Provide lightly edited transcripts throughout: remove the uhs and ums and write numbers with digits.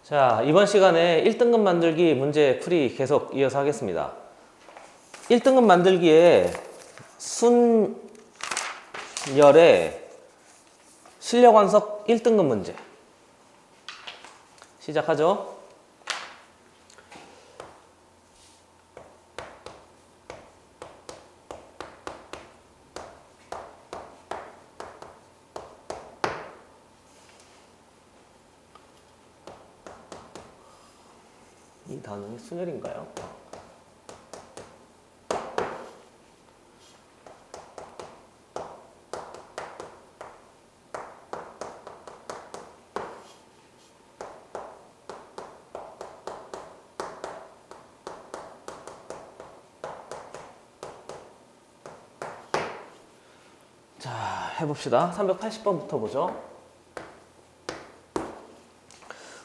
자, 이번 시간에 1등급 만들기 문제 풀이 계속 이어서 하겠습니다. 1등급 만들기에 순열의 실력완석 1등급 문제 시작하죠. 이 단원이 순열인가요? 자, 해봅시다. 380번부터 보죠.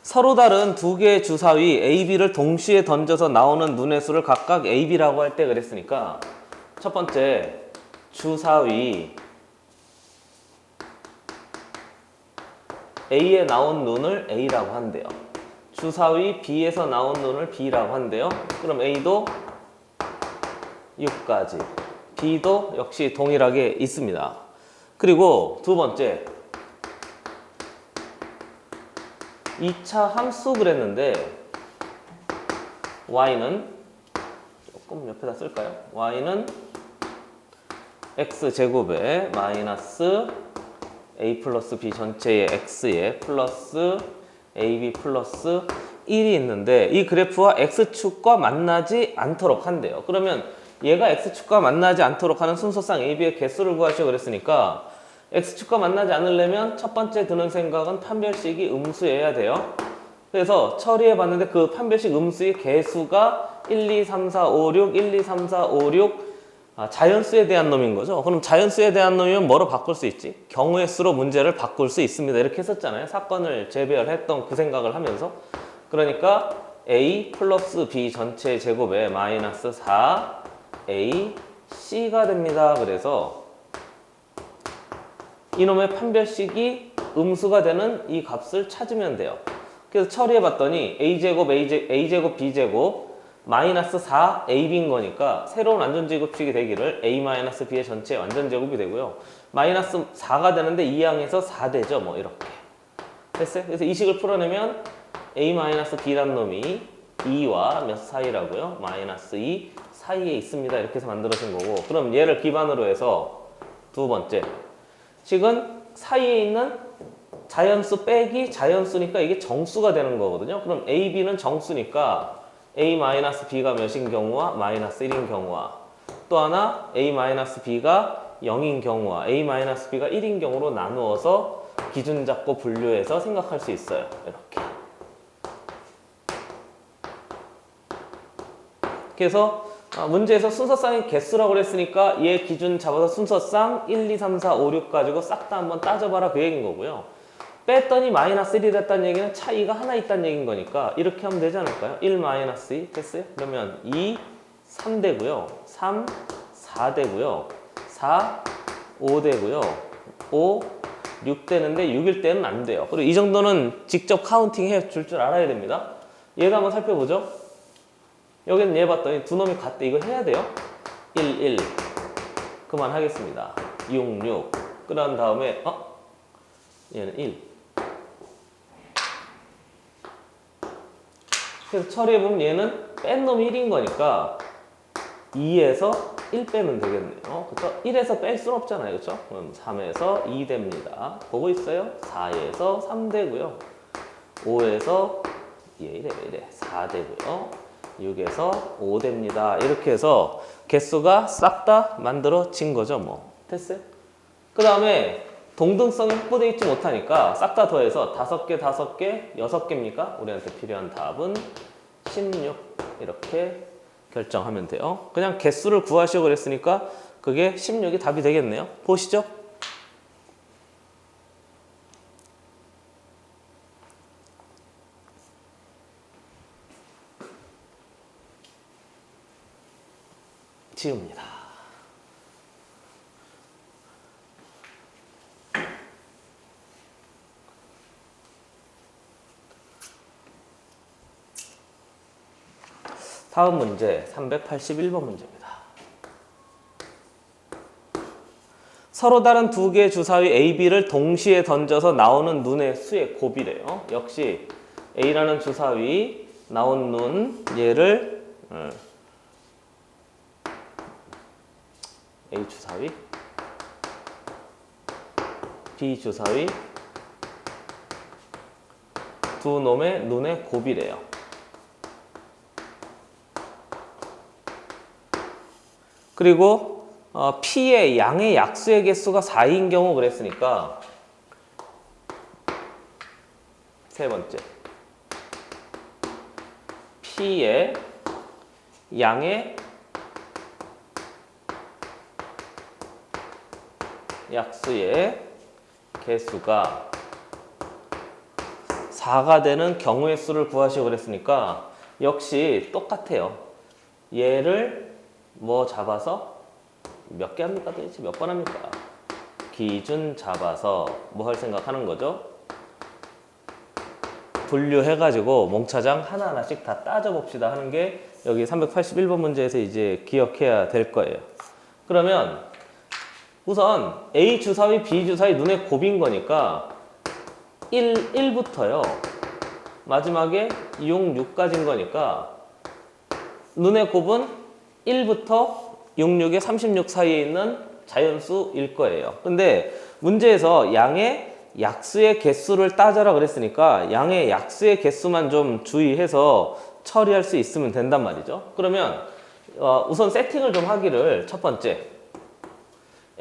서로 다른 두 개의 주사위 A, B를 동시에 던져서 나오는 눈의 수를 각각 A, B라고 할 때 그랬으니까 첫 번째 주사위 A에 나온 눈을 A라고 한대요. 주사위 B에서 나온 눈을 B라고 한대요. 그럼 A도 6가지, B도 역시 동일하게 있습니다. 그리고 두 번째 2차 함수 그랬는데 y는 조금 옆에다 쓸까요? y는 x제곱에 마이너스 a 플러스 b 전체의 x에 플러스 ab 플러스 1이 있는데 이 그래프와 x축과 만나지 않도록 한대요. 그러면 얘가 x축과 만나지 않도록 하는 순서상 ab의 개수를 구하시오 그랬으니까 x축과 만나지 않으려면 첫 번째 드는 생각은 판별식이 음수여야 돼요. 그래서 처리해 봤는데 그 판별식 음수의 개수가 1, 2, 3, 4, 5, 6, 1, 2, 3, 4, 5, 6 자연수에 대한 놈인 거죠. 그럼 자연수에 대한 놈이면 뭐로 바꿀 수 있지? 경우의 수로 문제를 바꿀 수 있습니다. 이렇게 했었잖아요. 사건을 재배열했던 그 생각을 하면서. 그러니까 a 플러스 b 전체 제곱에 마이너스 4a c가 됩니다. 그래서 이놈의 판별식이 음수가 되는 이 값을 찾으면 돼요. 그래서 처리해봤더니 a제곱, a제곱, b제곱 마이너스 4ab인 거니까 새로운 완전제곱식이 되기를 a-b의 전체 완전제곱이 되고요. 마이너스 4가 되는데 2항에서 4되죠. 뭐 이렇게. 됐어요? 그래서 이 식을 풀어내면 a-b란 놈이 2와 몇 사이라고요? 마이너스 2 사이에 있습니다. 이렇게 해서 만들어진 거고. 그럼 얘를 기반으로 해서 두 번째 식은 사이에 있는 자연수 빼기 자연수니까 이게 정수가 되는 거거든요. 그럼 A, B는 정수니까 A-B가 몇인 경우와 마이너스 1인 경우와 또 하나 A-B가 0인 경우와 A-B가 1인 경우로 나누어서 기준 잡고 분류해서 생각할 수 있어요. 이렇게. 그래서 문제에서 순서쌍의 개수라고 그랬으니까 얘 기준 잡아서 순서쌍 1, 2, 3, 4, 5, 6 가지고 싹 다 한번 따져봐라 그 얘기인 거고요. 뺐더니 마이너스 1이 됐다는 얘기는 차이가 하나 있다는 얘기인 거니까 이렇게 하면 되지 않을까요? 1 마이너스 2 됐어요? 그러면 2, 3 되고요. 3, 4 되고요. 4, 5 되고요. 5, 6 되는데 6일 때는 안 돼요. 그리고 이 정도는 직접 카운팅 해 줄 줄 알아야 됩니다. 얘도 한번 살펴보죠. 여기는 얘 봤더니 두 놈이 같대. 이거 해야 돼요. 1, 1 그만하겠습니다. 6, 6 그런 다음에 얘는 1 그래서 처리해보면 얘는 뺀 놈이 1인 거니까 2에서 1 빼면 되겠네요. 그쵸? 1에서 뺄 수는 없잖아요. 그쵸? 그럼 3에서 2 됩니다. 보고 있어요? 4에서 3 되고요. 5에서 이래 4 되고요. 6에서 5 됩니다. 이렇게 해서 개수가 싹 다 만들어진 거죠. 뭐 됐어요? 그 다음에 동등성이 확보되어 있지 못하니까 싹 다 더해서 5개, 5개, 6개입니까? 우리한테 필요한 답은 16 이렇게 결정하면 돼요. 그냥 개수를 구하시오 그랬으니까 그게 16이 답이 되겠네요. 보시죠. 지웁니다. 다음 문제 381번 문제입니다. 서로 다른 두 개의 주사위 A, B를 동시에 던져서 나오는 눈의 수의 곱이래요. 역시 A라는 주사위 나온 눈 얘를 A 주사위 B 주사위 두 놈의 눈의 곱이래요. 그리고 P의 양의 약수의 개수가 4인 경우 그랬으니까 세 번째 P의 양의 약수의 개수가 4가 되는 경우의 수를 구하시오 그랬으니까 역시 똑같아요. 얘를 뭐 잡아서 몇 개 합니까? 도대체 몇 번 합니까? 기준 잡아서 뭐 할 생각하는 거죠? 분류해가지고 몽차장 하나하나씩 다 따져봅시다 하는 게 여기 381번 문제에서 이제 기억해야 될 거예요. 그러면 우선 A 주사위, B 주사위 눈의 곱인 거니까 1부터요. 마지막에 6, 6까지인 거니까 눈의 곱은 1부터 66에 36 사이에 있는 자연수일 거예요. 근데 문제에서 양의 약수의 개수를 따져라 그랬으니까 양의 약수의 개수만 좀 주의해서 처리할 수 있으면 된단 말이죠. 그러면 우선 세팅을 좀 하기를 첫 번째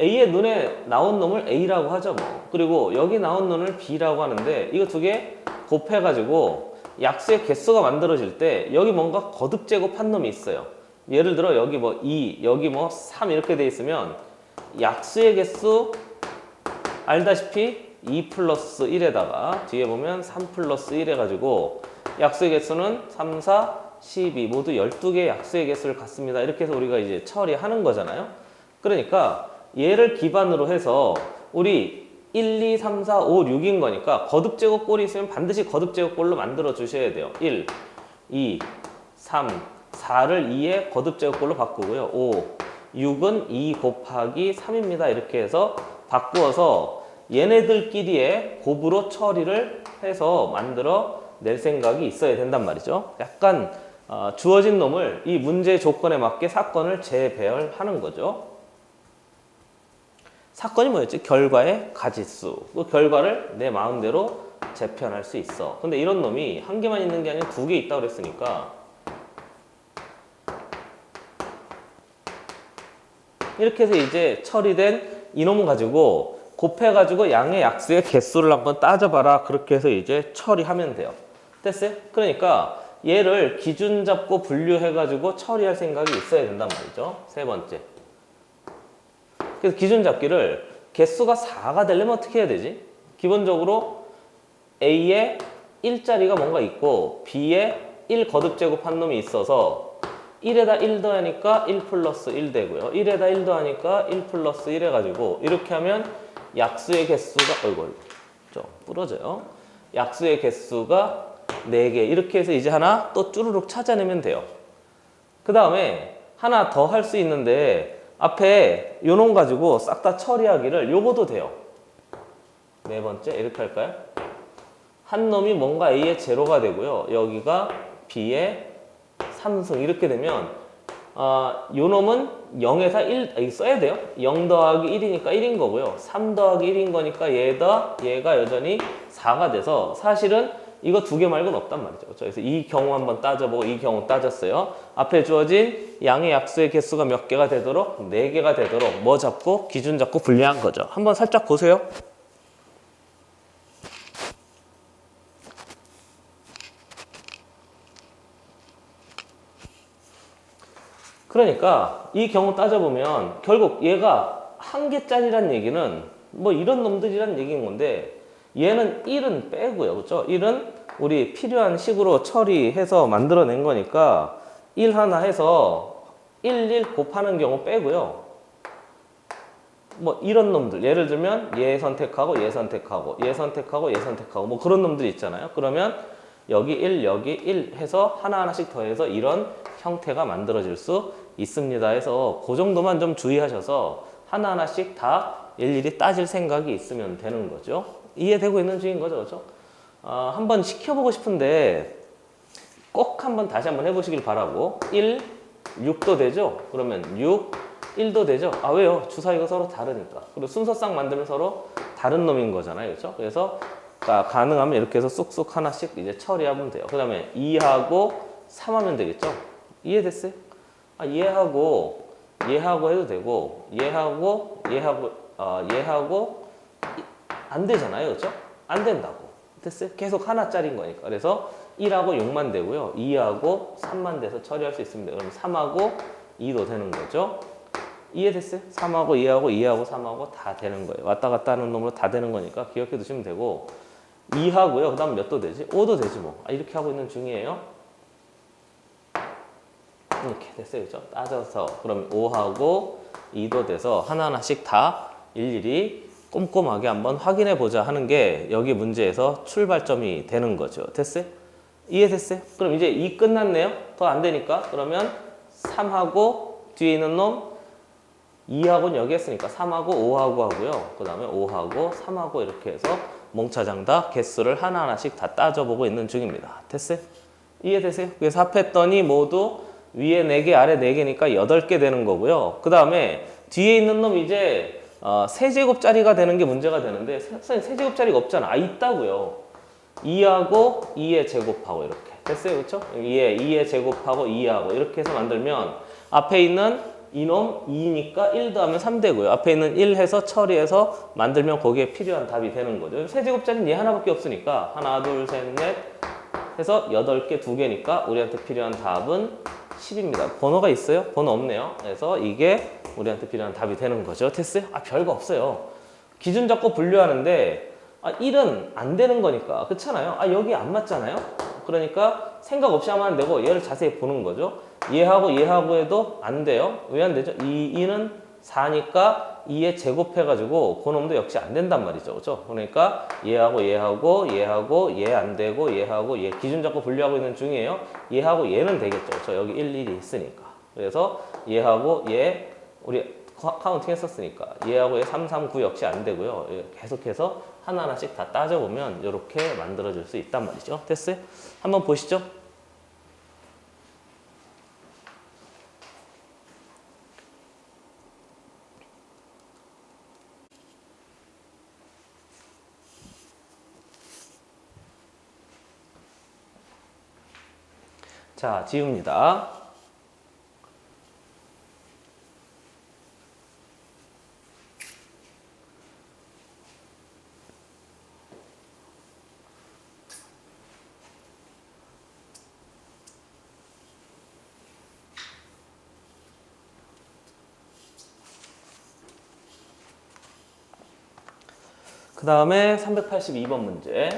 A의 눈에 나온 놈을 A라고 하죠 뭐. 그리고 여기 나온 놈을 B라고 하는데 이거 두 개 곱해가지고 약수의 개수가 만들어질 때 여기 뭔가 거듭 제곱한 놈이 있어요. 예를 들어 여기 뭐 2, 여기 뭐 3 이렇게 돼 있으면 약수의 개수 알다시피 2 플러스 1에다가 뒤에 보면 3 플러스 1 해가지고 약수의 개수는 3, 4, 12 모두 12개의 약수의 개수를 갖습니다. 이렇게 해서 우리가 이제 처리하는 거잖아요. 그러니까 얘를 기반으로 해서 우리 1, 2, 3, 4, 5, 6인 거니까 거듭제곱꼴이 있으면 반드시 거듭제곱꼴로 만들어 주셔야 돼요. 1, 2, 3, 4를 2의 거듭제곱꼴로 바꾸고요. 5, 6은 2 곱하기 3입니다. 이렇게 해서 바꾸어서 얘네들끼리의 곱으로 처리를 해서 만들어 낼 생각이 있어야 된단 말이죠. 약간 주어진 놈을 이 문제 조건에 맞게 사건을 재배열하는 거죠. 사건이 뭐였지? 결과의 가지수. 그 결과를 내 마음대로 재편할 수 있어. 근데 이런 놈이 한 개만 있는 게 아니라 두 개 있다고 그랬으니까 이렇게 해서 이제 처리된 이놈 가지고 곱해가지고 양의 약수의 개수를 한번 따져봐라. 그렇게 해서 이제 처리하면 돼요. 됐어요? 그러니까 얘를 기준 잡고 분류해가지고 처리할 생각이 있어야 된단 말이죠. 세 번째. 그래서 기준 잡기를 개수가 4가 되려면 어떻게 해야 되지? 기본적으로 A에 1자리가 뭔가 있고 B에 1 거듭 제곱한 놈이 있어서 1에다 1 더하니까 1 플러스 1 되고요. 1에다 1 더하니까 1 플러스 1 해가지고 이렇게 하면 약수의 개수가 좀 부러져요. 약수의 개수가 4개 이렇게 해서 이제 하나 또 쭈루룩 찾아내면 돼요. 그 다음에 하나 더 할 수 있는데 앞에 요놈 가지고 싹 다 처리하기를 요거도 돼요. 네 번째 이렇게 할까요? 한 놈이 뭔가 A의 제로가 되고요. 여기가 B의 3승 이렇게 되면 요 놈은 0에서 1 써야 돼요. 0 더하기 1이니까 1인 거고요. 3 더하기 1인 거니까 얘가 여전히 4가 돼서 사실은 이거 두 개 말고는 없단 말이죠. 그래서 이 경우 한번 따져보고 이 경우 따졌어요. 앞에 주어진 양의 약수의 개수가 몇 개가 되도록 4개가 되도록 뭐 잡고 기준 잡고 분류한 거죠. 한번 살짝 보세요. 그러니까 이 경우 따져보면 결국 얘가 한 개짜리란 얘기는 뭐 이런 놈들이란 얘기인 건데 얘는 1은 빼고요. 그렇죠? 1은 우리 필요한 식으로 처리해서 만들어낸 거니까 1 하나 해서 1 곱하는 경우 빼고요. 뭐 이런 놈들 예를 들면 얘 선택하고 얘 선택하고 얘 선택하고 얘 선택하고 뭐 그런 놈들이 있잖아요. 그러면 여기 1, 여기 1 해서 하나하나씩 더해서 이런 형태가 만들어질 수 있습니다. 해서 그 정도만 좀 주의하셔서 하나하나씩 다 일일이 따질 생각이 있으면 되는 거죠. 이해되고 있는 중인 거죠, 그렇죠? 한번 시켜보고 싶은데 꼭 한번 다시 한번 해보시길 바라고. 1, 6도 되죠? 그러면 6, 1도 되죠? 아, 왜요? 주사위가 서로 다르니까. 그리고 순서상 만들면 서로 다른 놈인 거잖아요, 그렇죠? 그래서 가능하면 이렇게 해서 쑥쑥 하나씩 이제 처리하면 돼요. 그 다음에 2하고 3 하면 되겠죠? 이해됐어요? 얘하고 해도 되고 얘하고 안 되잖아요, 그렇죠? 안 된다고. 됐어요? 계속 하나짜리인 거니까. 그래서 1하고 6만 되고요. 2하고 3만 돼서 처리할 수 있습니다. 그럼 3하고 2도 되는 거죠. 이해됐어요? 3하고 2하고 2하고 3하고 다 되는 거예요. 왔다 갔다 하는 놈으로 다 되는 거니까 기억해 두시면 되고 2하고요. 그 다음 몇 도 되지? 5도 되지 뭐. 이렇게 하고 있는 중이에요. 이렇게 됐어요. 그죠? 따져서 그럼 5하고 2도 돼서 하나하나씩 다 일일이 꼼꼼하게 한번 확인해 보자 하는 게 여기 문제에서 출발점이 되는 거죠. 됐어요? 이해됐어요? 그럼 이제 2 끝났네요. 더 안 되니까 그러면 3하고 뒤에 있는 놈 2하고는 여기 했으니까 3하고 5하고 하고요. 그 다음에 5하고 3하고 이렇게 해서 몽차장 다 개수를 하나하나씩 다 따져보고 있는 중입니다. 됐어요? 이해되세요? 그래서 합했더니 모두 위에 4개 아래 4개니까 8개 되는 거고요. 그 다음에 뒤에 있는 놈 이제 세제곱짜리가 되는 게 문제가 되는데 선생님 세제곱짜리가 없잖아. 있다고요. 2하고 2의 제곱하고 이렇게 됐어요, 그렇죠? 2의 제곱하고 2하고 이렇게 해서 만들면 앞에 있는 이놈 2니까 1 더하면 3 되고요. 앞에 있는 1 해서 처리해서 만들면 거기에 필요한 답이 되는 거죠. 세제곱짜리는 얘 하나밖에 없으니까 하나, 둘, 셋, 넷 해서 8개 2개니까 우리한테 필요한 답은 10입니다. 번호가 있어요? 번호 없네요. 그래서 이게 우리한테 필요한 답이 되는 거죠. 됐어요? 별거 없어요. 기준 잡고 분류하는데 1은 안 되는 거니까 그렇잖아요. 여기 안 맞잖아요. 그러니까 생각 없이 하면 안 되고 얘를 자세히 보는 거죠. 얘하고 해도 안 돼요. 왜 안 되죠? 2는 4니까 2에 제곱해가지고 그 놈도 역시 안 된단 말이죠. 그렇죠? 그러니까 얘하고 얘 안 되고 얘하고 얘 기준 잡고 분류하고 있는 중이에요. 얘하고 얘는 되겠죠. 그렇죠? 여기 1, 1이 있으니까. 그래서 얘하고 얘 우리 카운팅 했었으니까 얘하고 얘 3, 3, 9 역시 안 되고요. 계속해서 하나하나씩 다 따져보면 이렇게 만들어질 수 있단 말이죠. 됐어요? 한번 보시죠. 자, 지웁니다. 그 다음에 382번 문제.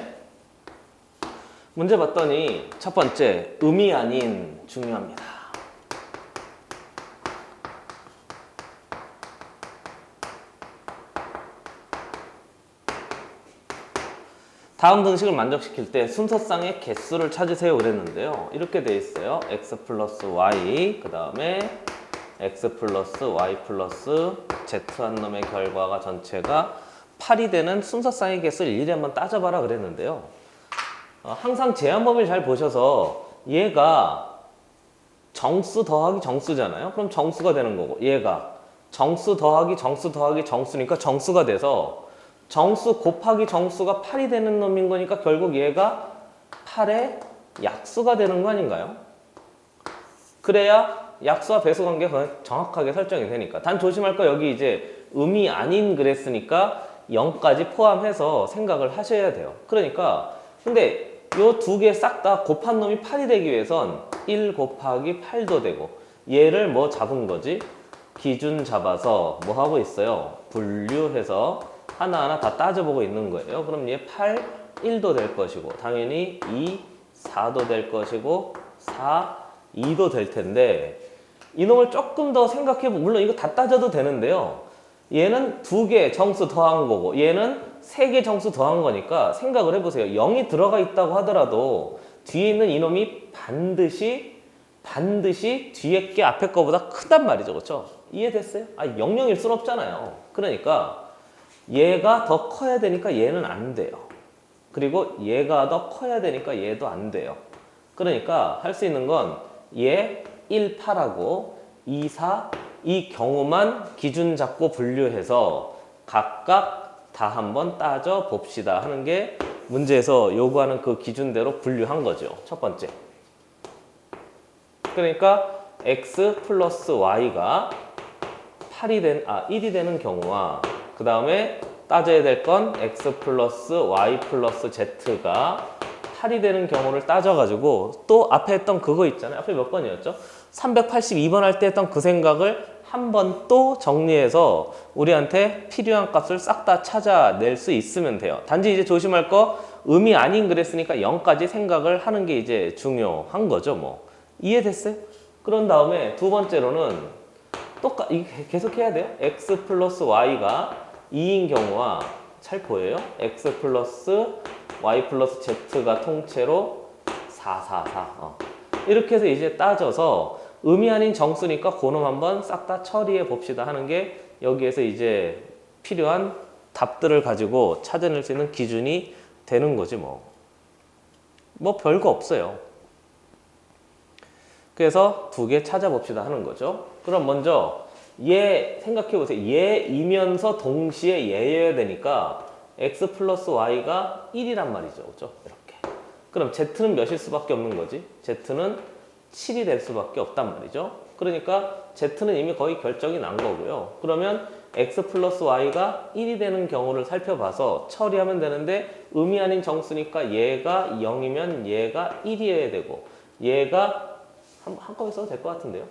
문제 봤더니 첫 번째, 음이 아닌 중요합니다. 다음 등식을 만족시킬 때 순서상의 개수를 찾으세요 그랬는데요. 이렇게 돼 있어요. x 플러스 y, 그 다음에 x 플러스 y 플러스 z 한 놈의 결과가 전체가 8이 되는 순서상의 개수를 일일이 한번 따져봐라 그랬는데요. 항상 제한 범위를 잘 보셔서 얘가 정수 더하기 정수잖아요. 그럼 정수가 되는 거고 얘가 정수 더하기 정수 더하기 정수니까 정수가 돼서 정수 곱하기 정수가 8이 되는 놈인 거니까 결국 얘가 8의 약수가 되는 거 아닌가요? 그래야 약수와 배수 관계가 정확하게 설정이 되니까. 단 조심할 거 여기 이제 음이 아닌 그랬으니까 0까지 포함해서 생각을 하셔야 돼요. 그러니까 근데 요 두 개 싹 다 곱한 놈이 8이 되기 위해선 1 곱하기 8도 되고 얘를 뭐 잡은 거지? 기준 잡아서 뭐 하고 있어요? 분류해서 하나하나 다 따져보고 있는 거예요. 그럼 얘 8, 1도 될 것이고 당연히 2, 4도 될 것이고 4, 2도 될 텐데 이놈을 조금 더 생각해보면 물론 이거 다 따져도 되는데요. 얘는 2개 정수 더한 거고 얘는 3개 정수 더한 거니까 생각을 해보세요. 0이 들어가 있다고 하더라도 뒤에 있는 이놈이 반드시 뒤에 게 앞에 거보다 크단 말이죠. 그렇죠? 이해됐어요? 아, 0,0일 순 없잖아요. 그러니까 얘가 더 커야 되니까 얘는 안 돼요. 그리고 얘가 더 커야 되니까 얘도 안 돼요. 그러니까 할 수 있는 건 얘 1, 8하고 2, 4 이 경우만 기준 잡고 분류해서 각각 다 한번 따져 봅시다 하는 게 문제에서 요구하는 그 기준대로 분류한 거죠. 첫 번째. 그러니까 x 플러스 y가 1이 되는 경우와 그 다음에 따져야 될 건 x 플러스 y 플러스 z가 8이 되는 경우를 따져가지고 또 앞에 했던 그거 있잖아요. 앞에 몇 번이었죠? 382번 할 때 했던 그 생각을 한 번 또 정리해서 우리한테 필요한 값을 싹 다 찾아낼 수 있으면 돼요. 단지 이제 조심할 거 음이 아닌 그랬으니까 0까지 생각을 하는 게 이제 중요한 거죠. 뭐 이해됐어요? 그런 다음에 두 번째로는 계속 해야 돼요. x 플러스 y가 2인 경우와 잘 보여요? x 플러스 y 플러스 z가 통째로 4. 이렇게 해서 이제 따져서 음이 아닌 정수니까 그놈 한번 싹 다 처리해 봅시다 하는 게 여기에서 이제 필요한 답들을 가지고 찾아낼 수 있는 기준이 되는 거지 뭐. 뭐 별거 없어요. 그래서 두 개 찾아봅시다 하는 거죠. 그럼 먼저 얘 생각해 보세요. 얘이면서 동시에 얘여야 되니까 x 플러스 y가 1이란 말이죠. 그죠? 이렇게. 그럼 z는 몇일 수밖에 없는 거지? z는 7이 될 수밖에 없단 말이죠. 그러니까 z는 이미 거의 결정이 난 거고요. 그러면 x 플러스 y가 1이 되는 경우를 살펴봐서 처리하면 되는데 음이 아닌 정수니까 얘가 0이면 얘가 1이어야 되고 얘가 한꺼번에 써도 될 것 같은데요.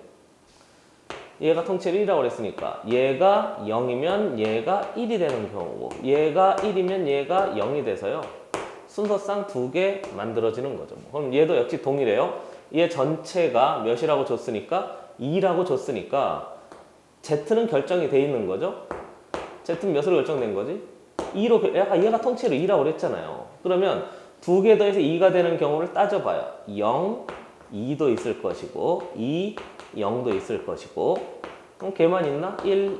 얘가 통째로 1이라고 그랬으니까 얘가 0이면 얘가 1이 되는 경우고 얘가 1이면 얘가 0이 돼서요. 순서상 두 개 만들어지는 거죠. 그럼 얘도 역시 동일해요. 얘 전체가 몇이라고 줬으니까 2라고 줬으니까 Z는 결정이 돼 있는 거죠. Z는 몇으로 결정된 거지? 2로, 얘가 통째로 2라고 그랬잖아요. 그러면 두 개 더해서 2가 되는 경우를 따져봐요. 0, 2도 있을 것이고 2, 0도 있을 것이고 그럼 걔만 있나? 1,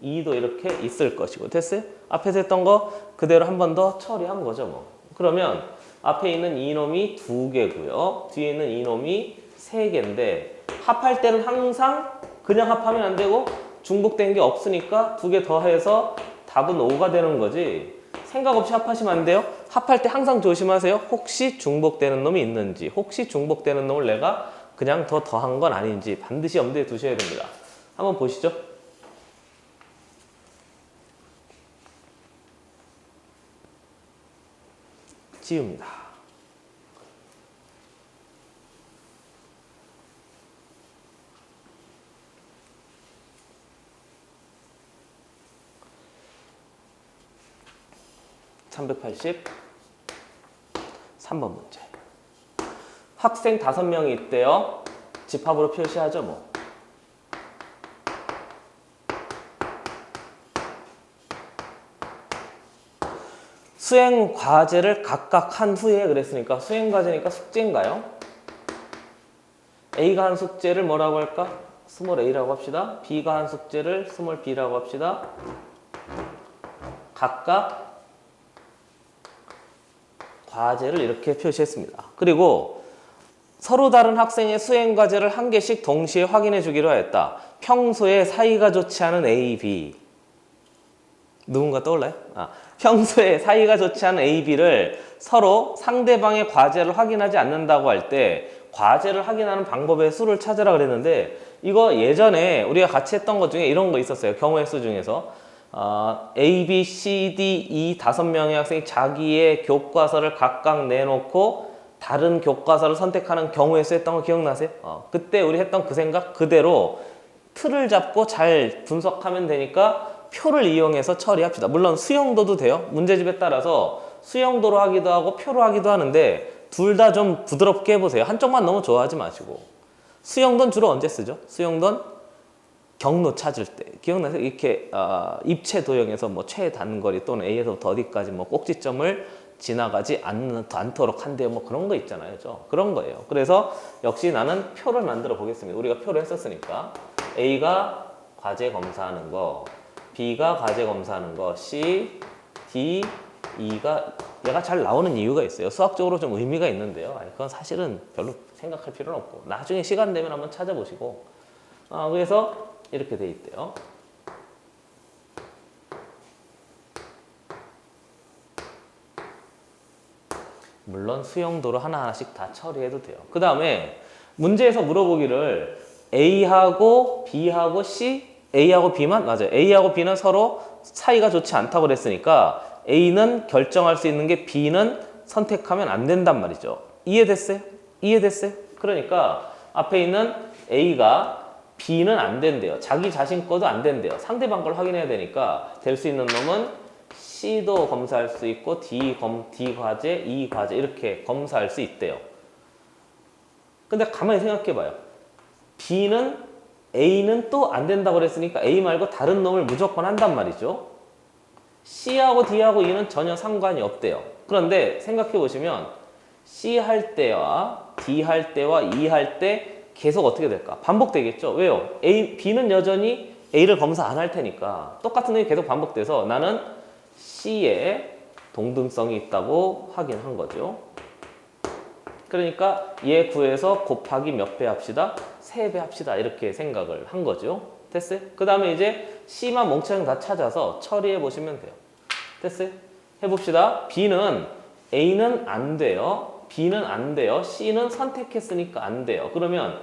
2도 이렇게 있을 것이고 됐어요? 앞에서 했던 거 그대로 한 번 더 처리한 거죠 뭐. 그러면 앞에 있는 이놈이 2개고요. 뒤에 있는 이놈이 3개인데 합할 때는 항상 그냥 합하면 안 되고 중복된 게 없으니까 두 개 더해서 답은 5가 되는 거지. 생각 없이 합하시면 안 돼요. 합할 때 항상 조심하세요. 혹시 중복되는 놈이 있는지, 혹시 중복되는 놈을 내가 그냥 더 더한 건 아닌지 반드시 염두에 두셔야 됩니다. 한번 보시죠. 지웁니다. (380) 3번 문제. 학생 5명이 있대요. 집합으로 표시하죠 뭐. 수행 과제를 각각 한 후에 그랬으니까 수행 과제니까 숙제인가요? A가 한 숙제를 뭐라고 할까? 스몰 a라고 합시다. B가 한 숙제를 스몰 b라고 합시다. 각각 과제를 이렇게 표시했습니다. 그리고 서로 다른 학생의 수행 과제를 한 개씩 동시에 확인해 주기로 하였다. 평소에 사이가 좋지 않은 A, B. 누군가 떠올라요? 평소에 사이가 좋지 않은 A, B를 서로 상대방의 과제를 확인하지 않는다고 할 때 과제를 확인하는 방법의 수를 찾으라 그랬는데 이거 예전에 우리가 같이 했던 것 중에 이런 거 있었어요. 경우의 수 중에서 A, B, C, D, E 5명의 학생이 자기의 교과서를 각각 내놓고 다른 교과서를 선택하는 경우의 수 했던 거 기억나세요? 그때 우리 했던 그 생각 그대로 틀을 잡고 잘 분석하면 되니까 표를 이용해서 처리합시다. 물론 수영도도 돼요. 문제집에 따라서 수영도로 하기도 하고 표로 하기도 하는데 둘 다 좀 부드럽게 해보세요. 한쪽만 너무 좋아하지 마시고. 수영도는 주로 언제 쓰죠? 수영도는 경로 찾을 때 기억나세요? 이렇게 입체 도형에서 뭐 최단거리 또는 A에서부터 어디까지 뭐 꼭지점을 지나가지 않도록 한대요. 뭐 그런 거 있잖아요. 그죠? 그런 거예요. 그래서 역시 나는 표를 만들어 보겠습니다. 우리가 표를 했었으니까 A가 과제 검사하는 거, B가 과제 검사하는 거, C, D, E가 얘가 잘 나오는 이유가 있어요. 수학적으로 좀 의미가 있는데요. 아니, 그건 사실은 별로 생각할 필요는 없고 나중에 시간 되면 한번 찾아보시고 그래서 이렇게 돼 있대요. 물론 수용도로 하나하나씩 다 처리해도 돼요. 그 다음에 문제에서 물어보기를 A하고 B하고 C, A하고 B만 맞아요. A하고 B는 서로 사이가 좋지 않다고 그랬으니까 A는 결정할 수 있는 게 B는 선택하면 안 된단 말이죠. 이해됐어요? 이해됐어요? 그러니까 앞에 있는 A가 B는 안 된대요. 자기 자신 거도 안 된대요. 상대방 걸 확인해야 되니까 될 수 있는 놈은 C도 검사할 수 있고 D 과제, E 과제 이렇게 검사할 수 있대요. 근데 가만히 생각해봐요. A는 또 안 된다고 그랬으니까 A 말고 다른 놈을 무조건 한단 말이죠. C하고 D하고 E는 전혀 상관이 없대요. 그런데 생각해보시면 C 할 때와 D 할 때와 E 할 때 계속 어떻게 될까? 반복되겠죠. 왜요? B는 여전히 A를 검사 안 할 테니까 똑같은 놈이 계속 반복돼서 나는 C에 동등성이 있다고 확인한 거죠. 그러니까 얘 구해서 곱하기 몇 배 합시다? 3배 합시다. 이렇게 생각을 한 거죠. 됐어요? 그 다음에 이제 C만 멍청이 다 찾아서 처리해 보시면 돼요. 됐어요? 해봅시다. A는 안 돼요. B는 안 돼요. C는 선택했으니까 안 돼요. 그러면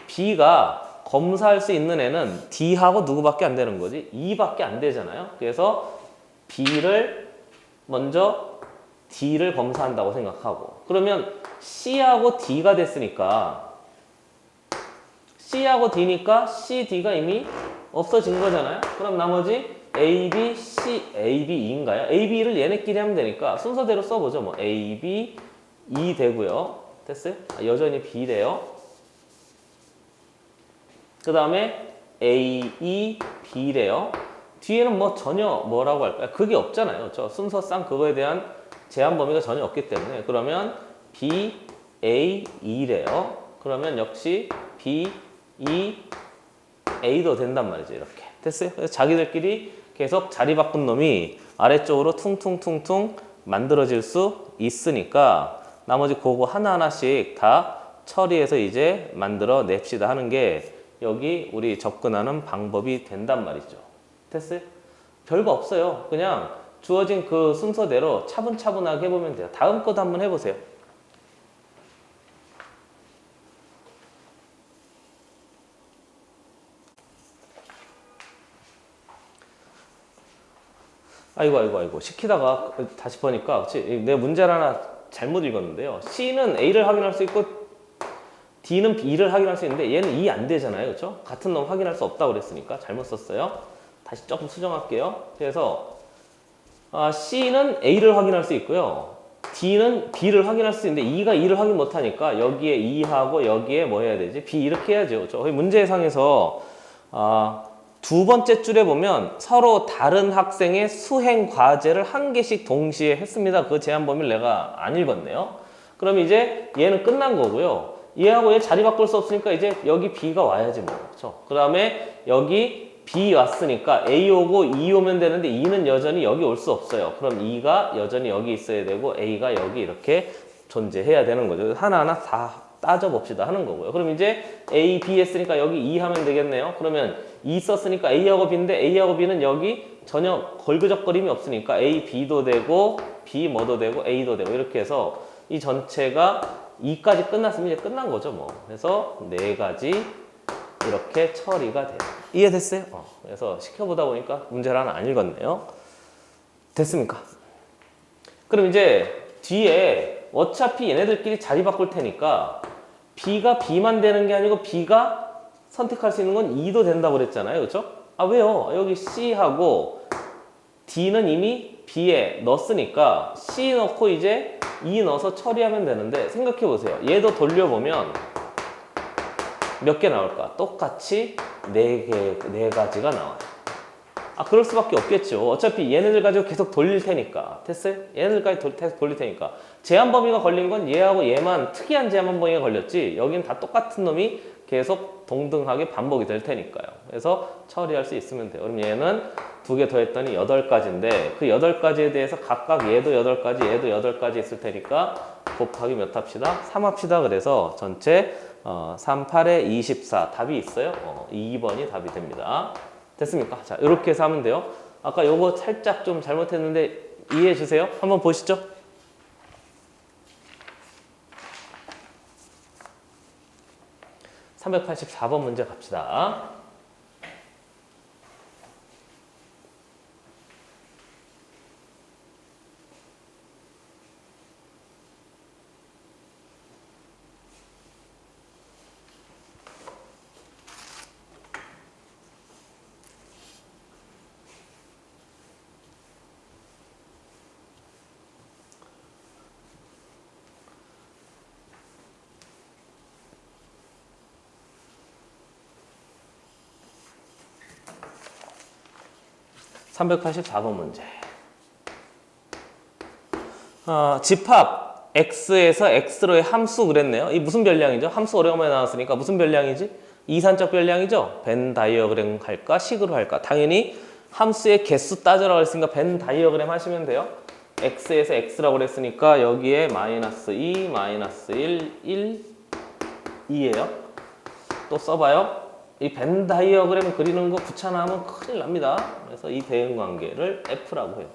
B가 검사할 수 있는 애는 D하고 누구밖에 안 되는 거지? E밖에 안 되잖아요. 그래서 B를 먼저 D를 검사한다고 생각하고 그러면 C하고 D가 됐으니까 C하고 D니까 C, D가 이미 없어진 거잖아요. 그럼 나머지 A, B, C, A, B, E인가요? A, B를 얘네끼리 하면 되니까 순서대로 써보죠. 뭐 A, B, E 되고요. 됐어요? 여전히 B래요. 그 다음에 A, E, B래요. 뒤에는 뭐 전혀 뭐라고 할까요? 그게 없잖아요. 저 순서상 그거에 대한 제한 범위가 전혀 없기 때문에 그러면 B, A, E래요. 그러면 역시 B, E, A도 된단 말이죠. 이렇게 됐어요? 그래서 자기들끼리 계속 자리 바꾼 놈이 아래쪽으로 퉁퉁퉁퉁 만들어질 수 있으니까 나머지 그거 하나하나씩 다 처리해서 이제 만들어 냅시다 하는 게 여기 우리 접근하는 방법이 된단 말이죠. 됐어요? 별거 없어요. 그냥 주어진 그 순서대로 차분차분하게 해보면 돼요. 다음 것도 한번 해보세요. 아이고 시키다가 다시 보니까 내 문제를 하나 잘못 읽었는데요. C는 A를 확인할 수 있고 D는 B를 확인할 수 있는데 얘는 E 안 되잖아요. 그렇죠? 같은 놈 확인할 수 없다고 그랬으니까 잘못 썼어요. 다시 조금 수정할게요. 그래서 C는 A를 확인할 수 있고요. D는 B를 확인할 수 있는데 E가 E를 확인 못하니까 여기에 E하고 여기에 뭐 해야 되지? B 이렇게 해야죠. 그렇죠? 문제상에서 두 번째 줄에 보면 서로 다른 학생의 수행 과제를 한 개씩 동시에 했습니다. 그 제한 범위를 내가 안 읽었네요. 그럼 이제 얘는 끝난 거고요. 얘하고 얘 자리 바꿀 수 없으니까 이제 여기 B가 와야지 뭐. 그렇죠? 그 다음에 여기 B 왔으니까 A 오고 E 오면 되는데 E는 여전히 여기 올 수 없어요. 그럼 E가 여전히 여기 있어야 되고 A가 여기 이렇게 존재해야 되는 거죠. 하나하나 다 따져봅시다 하는 거고요. 그럼 이제 A, B 했으니까 여기 E 하면 되겠네요. 그러면 E 썼으니까 A하고 B인데 A하고 B는 여기 전혀 걸그적거림이 없으니까 A, B도 되고 B 뭐도 되고 A도 되고 이렇게 해서 이 전체가 E까지 끝났으면 이제 끝난 거죠 뭐. 그래서 네 가지 이렇게 처리가 돼요. 이해됐어요? 그래서 시켜보다 보니까 문제를 하나 안 읽었네요. 됐습니까? 그럼 이제 뒤에 어차피 얘네들끼리 자리 바꿀 테니까 B가 B만 되는 게 아니고 B가 선택할 수 있는 건 E도 된다고 그랬잖아요. 그렇죠? 왜요? 여기 C하고 D는 이미 B에 넣었으니까 C 넣고 이제 E 넣어서 처리하면 되는데 생각해 보세요. 얘도 돌려보면 몇 개 나올까? 똑같이 네 가지가 나와요. 아, 그럴 수밖에 없겠죠. 어차피 얘네들 가지고 계속 돌릴 테니까. 됐어요? 얘네들까지 계속 돌릴 테니까. 제한 범위가 걸린 건 얘하고 얘만 특이한 제한 범위가 걸렸지, 여기는 다 똑같은 놈이 계속 동등하게 반복이 될 테니까요. 그래서 처리할 수 있으면 돼요. 그럼 얘는 2개 더했더니 8가지인데 그 8가지에 대해서 각각 얘도 8가지, 얘도 8가지 있을 테니까 곱하기 몇 합시다? 3 합시다. 그래서 전체 3, 8에 24 답이 있어요. 2번이 답이 됩니다. 됐습니까? 자, 이렇게 해서 하면 돼요. 아까 요거 살짝 좀 잘못했는데 이해해 주세요. 한번 보시죠. 384번 문제 갑시다. (384번) 문제. 집합 x에서 x로의 함수 그랬네요. 이 무슨 별량이죠? 함수 오래간만에 나왔으니까 무슨 별량이지? 이산적 별량이죠? 벤 다이어그램 할까? 식으로 할까? 당연히 함수의 개수 따져라고 했으니까 벤 다이어그램 하시면 돼요. x에서 x라고 그랬으니까 여기에 마이너스 2, 마이너스 1, 1, 2예요. 또 써봐요. 이 벤 다이어그램 그리는 거 귀찮아하면 큰일 납니다. 그래서 이 대응 관계를 F라고 해요.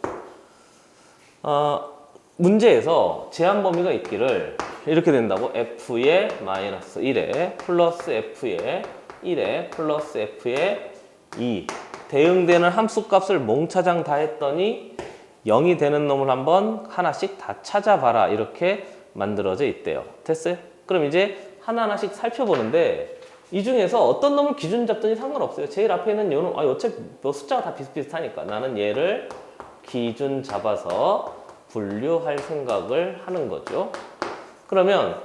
문제에서 제한 범위가 있기를 이렇게 된다고. F의 마이너스 1에 플러스 F의 1에 플러스 F의 2. 대응되는 함수 값을 몽차장 다 했더니 0이 되는 놈을 한번 하나씩 다 찾아봐라. 이렇게 만들어져 있대요. 됐어요? 그럼 이제 하나하나씩 살펴보는데 이 중에서 어떤 놈을 기준 잡든지 상관없어요. 제일 앞에 있는 요는 어차피 뭐 숫자가 다 비슷비슷하니까 나는 얘를 기준 잡아서 분류할 생각을 하는 거죠. 그러면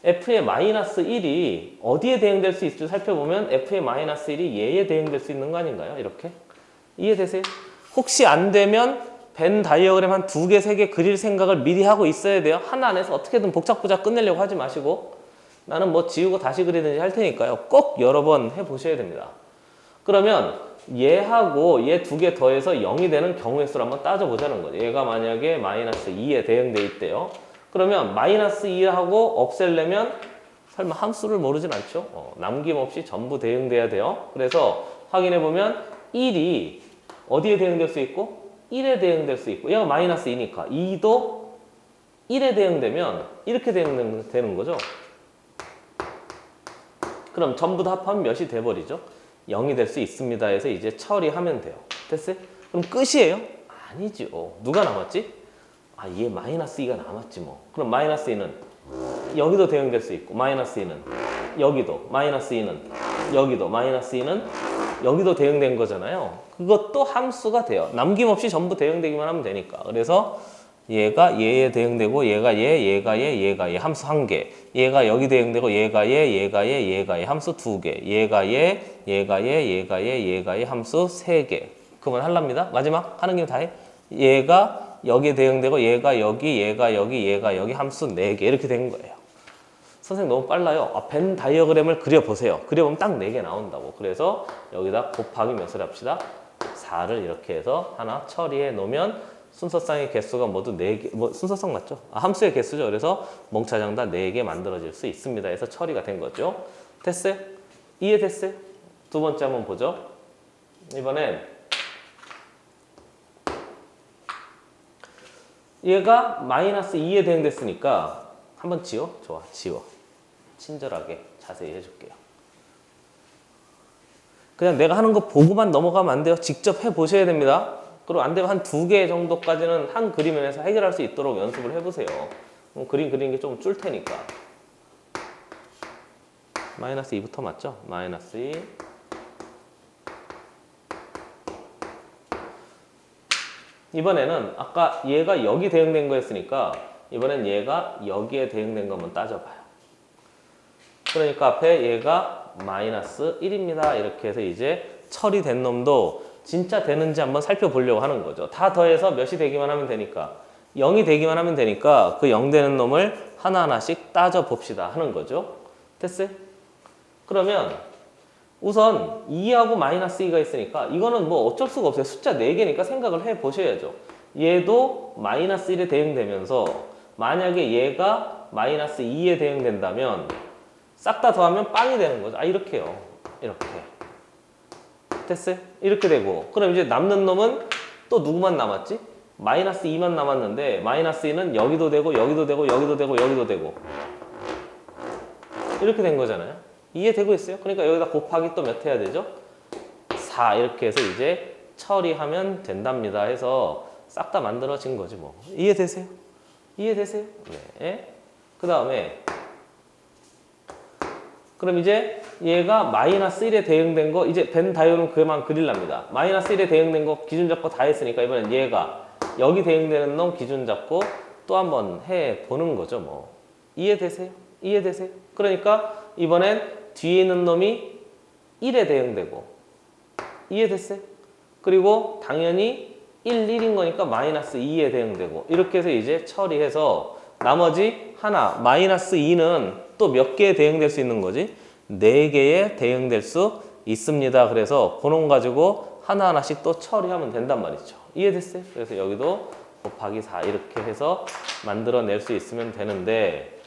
f의 마이너스 1이 어디에 대응될 수 있을지 살펴보면 f의 마이너스 1이 얘에 대응될 수 있는 거 아닌가요? 이렇게. 이해되세요? 혹시 안 되면 벤 다이어그램 한 2개, 3개 그릴 생각을 미리 하고 있어야 돼요. 하나 안에서 어떻게든 복잡복잡 끝내려고 하지 마시고 나는 뭐 지우고 다시 그리든지 할 테니까요. 꼭 여러 번 해보셔야 됩니다. 그러면 얘하고 얘 2개 더해서 0이 되는 경우의 수를 한번 따져보자는 거죠. 얘가 만약에 마이너스 2에 대응돼 있대요. 그러면 마이너스 2하고 없애려면 설마 함수를 모르진 않죠? 남김없이 전부 대응돼야 돼요. 그래서 확인해보면 1이 어디에 대응될 수 있고 1에 대응될 수 있고 얘가 마이너스 2니까 2도 1에 대응되면 이렇게 대응되는 거죠. 그럼 전부 다 합하면 몇이 돼버리죠? 0이 될 수 있습니다 해서 이제 처리하면 돼요. 됐어요? 그럼 끝이에요? 아니죠. 누가 남았지? 얘 마이너스 2가 남았지 뭐. 그럼 마이너스 2는 여기도 대응될 수 있고 마이너스 2는 여기도, 마이너스 2는 여기도, 마이너스 2는 여기도 대응된 거잖아요. 그것도 함수가 돼요. 남김없이 전부 대응되기만 하면 되니까. 그래서 얘가 얘에 대응되고 얘가 얘가 얘가 얘 함수 1개. 얘가 여기 대응되고 얘가 얘가 얘가 얘 함수 2개. 얘가 얘가 얘가 얘가 얘 함수 3개. 그러면 할랍니다. 마지막 하는 김에 다 해. 얘가 여기에 대응되고 얘가 여기 얘가 여기 함수 4개. 이렇게 된 거예요. 선생님 너무 빨라요. 벤 다이어그램을 그려보세요. 그려보면 딱 4개 나온다고. 그래서 여기다 곱하기 몇을 합시다. 4를 이렇게 해서 하나 처리해 놓으면 순서상의 개수가 모두 4개, 순서상 맞죠? 함수의 개수죠. 그래서 몽차장 다 4개 만들어질 수 있습니다. 해서 처리가 된 거죠. 됐어요? 이해됐어요? 두 번째 한번 보죠. 이번엔 얘가 마이너스 2에 대응됐으니까 한번 지워? 좋아, 지워. 친절하게 자세히 해줄게요. 그냥 내가 하는 거 보고만 넘어가면 안 돼요. 직접 해보셔야 됩니다. 그리고 안 되면 한 2개 정도까지는 한 그림에서 해결할 수 있도록 연습을 해보세요. 그림 그리는 게 좀 줄 테니까. 마이너스 2부터 맞죠? 마이너스 2. 이번에는 아까 얘가 여기 대응된 거였으니까 이번엔 얘가 여기에 대응된 거 한번 따져봐요. 그러니까 앞에 얘가 마이너스 1입니다. 이렇게 해서 이제 처리된 놈도 진짜 되는지 한번 살펴보려고 하는 거죠. 다 더해서 몇이 되기만 하면 되니까 0이 되기만 하면 되니까 그 0 되는 놈을 하나하나씩 따져 봅시다 하는 거죠. 됐어요? 그러면 우선 2하고 마이너스 2가 있으니까 이거는 뭐 어쩔 수가 없어요. 숫자 4개니까 생각을 해 보셔야죠. 얘도 마이너스 1에 대응되면서 만약에 얘가 마이너스 2에 대응된다면 싹 다 더하면 빵이 되는 거죠. 아, 이렇게요. 이렇게. 됐어요? 이렇게 되고. 그럼 이제 남는 놈은 또 누구만 남았지? 마이너스 2만 남았는데 마이너스 2는 여기도 되고 여기도 되고 여기도 되고 여기도 되고 이렇게 된 거잖아요. 이해되고 있어요? 그러니까 여기다 곱하기 또 몇 해야 되죠? 4 이렇게 해서 이제 처리하면 된답니다 해서 싹 다 만들어진 거지 뭐. 이해되세요? 이해되세요? 네. 그 다음에 그럼 이제 얘가 마이너스 1에 대응된 거 이제 벤 다이어는 그만 그릴랍니다. 마이너스 1에 대응된 거 기준 잡고 다 했으니까 이번엔 얘가 여기 대응되는 놈 기준 잡고 또 한번 해보는 거죠 뭐. 이해되세요? 이해되세요? 그러니까 이번엔 뒤에 있는 놈이 1에 대응되고 이해됐어요? 그리고 당연히 1, 1인 거니까 마이너스 2에 대응되고 이렇게 해서 이제 처리해서 나머지 하나 마이너스 2는 또 몇 개에 대응될 수 있는 거지? 4개에 대응될 수 있습니다. 그래서 그놈 가지고 하나하나씩 또 처리하면 된단 말이죠. 이해됐어요? 그래서 여기도 곱하기 4 이렇게 해서 만들어낼 수 있으면 되는데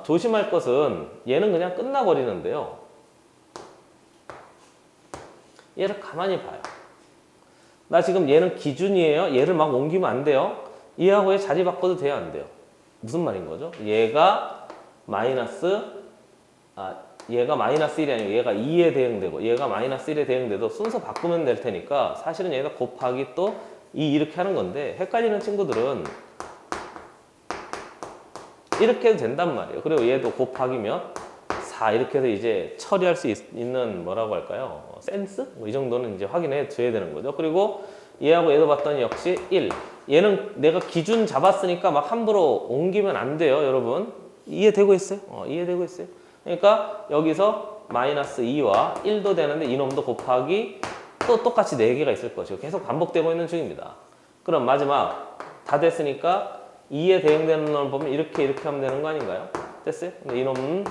조심할 것은 얘는 그냥 끝나버리는데요. 얘를 가만히 봐요. 나 지금 얘는 기준이에요. 얘를 막 옮기면 안 돼요. 얘하고 얘 자리 바꿔도 돼요? 안 돼요? 무슨 말인 거죠? 얘가 마이너스 1이 아니고 얘가 2에 대응되고 얘가 마이너스 1에 대응돼도 순서 바꾸면 될 테니까 사실은 얘가 곱하기 또 2 이렇게 하는 건데 헷갈리는 친구들은 이렇게 해도 된단 말이에요. 그리고 얘도 곱하기면 4 이렇게 해서 이제 처리할 수 있는 뭐라고 할까요? 센스? 뭐 이 정도는 이제 확인해 줘야 되는 거죠. 그리고 얘하고 얘도 봤더니 역시 1. 얘는 내가 기준 잡았으니까 막 함부로 옮기면 안 돼요, 여러분. 이해되고 있어요? 이해되고 있어요? 그러니까 여기서 마이너스 2와 1도 되는데 이놈도 곱하기 또 똑같이 4개가 있을 것이고 계속 반복되고 있는 중입니다. 그럼 마지막 다 됐으니까 2에 대응되는 놈을 보면 이렇게 하면 되는 거 아닌가요? 됐어요? 근데 이놈은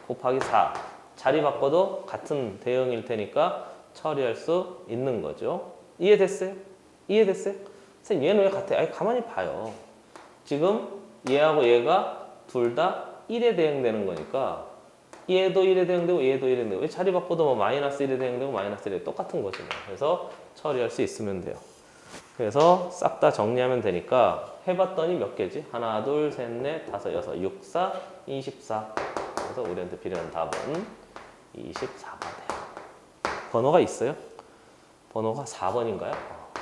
곱하기 4 자리 바꿔도 같은 대응일 테니까 처리할 수 있는 거죠. 이해됐어요? 이해됐어요? 선생님 얘는 왜 같아요? 아니 가만히 봐요. 지금 얘하고 얘가 둘 다 1에 대응되는 거니까 얘도 1에 대응되고 얘도 1에 대응되고 왜 자리 바꿔도 뭐 마이너스 1에 대응되고 마이너스 1에 똑같은 거지 뭐. 그래서 처리할 수 있으면 돼요. 그래서 싹 다 정리하면 되니까 해봤더니 몇 개지? 하나, 둘, 셋, 넷, 다섯, 여섯, 6, 4, 24. 그래서 우리한테 필요한 답은 24가 돼요. 번호가 있어요? 번호가 4번인가요?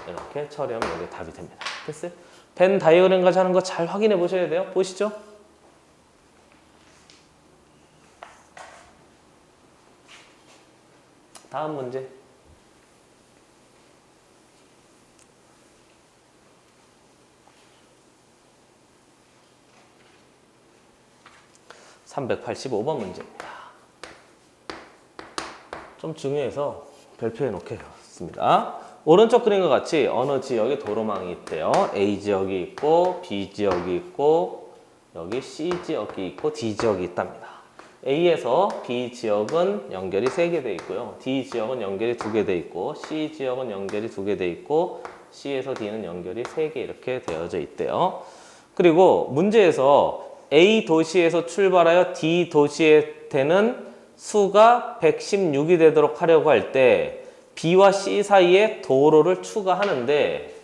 이렇게 처리하면 여기 답이 됩니다. 됐어요? 벤 다이어그램까지 하는 거 잘 확인해 보셔야 돼요. 보시죠. 다음 문제. (385번) 문제입니다. 좀 중요해서 별표해 놓겠습니다. 오른쪽 그림과 같이 어느 지역에 도로망이 있대요. A 지역이 있고 B 지역이 있고 여기 C 지역이 있고 D 지역이 있답니다. A에서 B 지역은 연결이 3개 돼 있고요. D 지역은 연결이 2개 돼 있고 C 지역은 연결이 2개 돼 있고 C에서 D는 연결이 3개 이렇게 되어져 있대요. 그리고 문제에서 A 도시에서 출발하여 D 도시에 되는 수가 116이 되도록 하려고 할 때 B와 C 사이에 도로를 추가하는데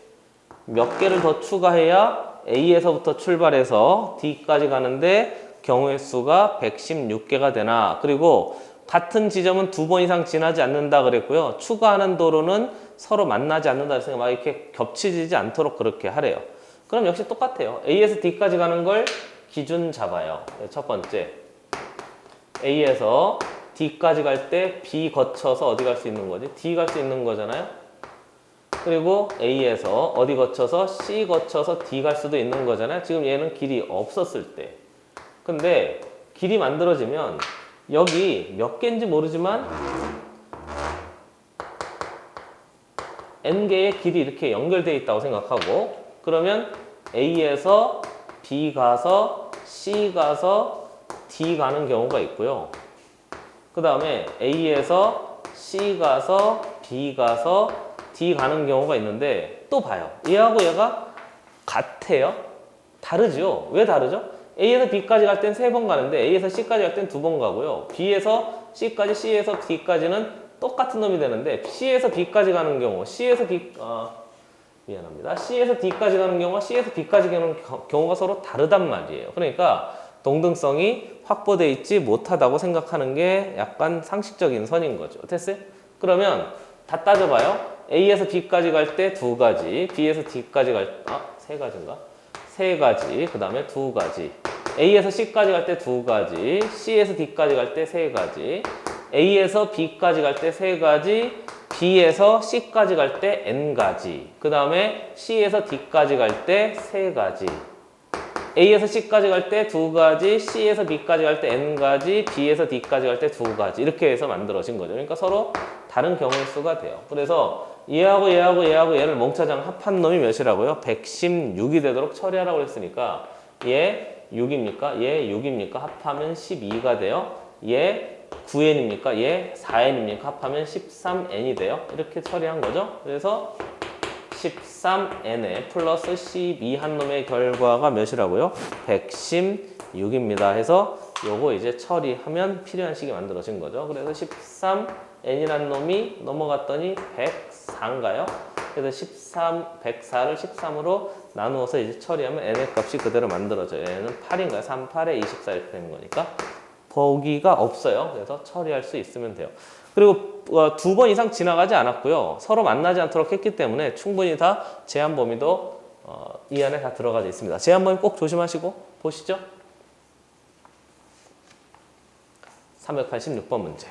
몇 개를 더 추가해야 A에서부터 출발해서 D까지 가는데 경우의 수가 116개가 되나. 그리고 같은 지점은 2번 이상 지나지 않는다 그랬고요. 추가하는 도로는 서로 만나지 않는다 그래서 막 이렇게 겹치지 않도록 그렇게 하래요. 그럼 역시 똑같아요. A에서 D까지 가는 걸 기준 잡아요. 첫 번째 A에서 D까지 갈 때 B 거쳐서 어디 갈 수 있는 거지? D 갈 수 있는 거잖아요. 그리고 A에서 어디 거쳐서 C 거쳐서 D 갈 수도 있는 거잖아요. 지금 얘는 길이 없었을 때. 근데 길이 만들어지면 여기 몇 개인지 모르지만 n개의 길이 이렇게 연결되어 있다고 생각하고 그러면 A에서 B 가서 C 가서 D 가는 경우가 있고요. 그 다음에 A에서 C 가서 B 가서 D 가는 경우가 있는데 또 봐요. 얘하고 얘가 같아요? 다르죠? 왜 다르죠? A에서 B까지 갈 땐 3번 가는데 A에서 C까지 갈 땐 2번 가고요. B에서 C까지, C에서 D까지는 똑같은 놈이 되는데 C에서 B까지 가는 경우, C에서 D까지 가는 경우와 C에서 B까지 가는 경우가 서로 다르단 말이에요. 그러니까 동등성이 확보되어 있지 못하다고 생각하는 게 약간 상식적인 선인 거죠. 됐어요? 그러면 다 따져봐요. A에서 B까지 갈 때 2가지, B에서 D까지 세 가지인가? 3가지, 그 다음에 2가지. A에서 C까지 갈 때 2가지, C에서 D까지 갈 때 3가지, A에서 B까지 갈 때 3가지, B에서 C까지 갈 때 N가지, 그 다음에 C에서 D까지 갈 때 3가지, A에서 C까지 갈 때 2가지, C에서 B까지 갈 때 N가지, B에서 D까지 갈 때 2가지 이렇게 해서 만들어진 거죠. 그러니까 서로 다른 경우의 수가 돼요. 그래서 얘하고 얘를 몽차장 합한 놈이 몇이라고요? 116이 되도록 처리하라고 했으니까 얘 6입니까? 얘 6입니까? 합하면 12가 돼요. 얘 9n입니까? 얘 4n입니까? 합하면 13n이 돼요. 이렇게 처리한 거죠. 그래서 13n에 플러스 12 한 놈의 결과가 몇이라고요? 116입니다. 해서 요거 이제 처리하면 필요한 식이 만들어진 거죠. 그래서 13n이란 놈이 넘어갔더니 104인가요? 그래서 104를 13으로 나누어서 이제 처리하면 n의 값이 그대로 만들어져요. n은 8인가요? 3, 8에 24 이렇게 되는 거니까 보기가 없어요. 그래서 처리할 수 있으면 돼요. 그리고 2번 이상 지나가지 않았고요. 서로 만나지 않도록 했기 때문에 충분히 다 제한 범위도 이 안에 다 들어가 있습니다. 제한 범위 꼭 조심하시고 보시죠. 386번 문제.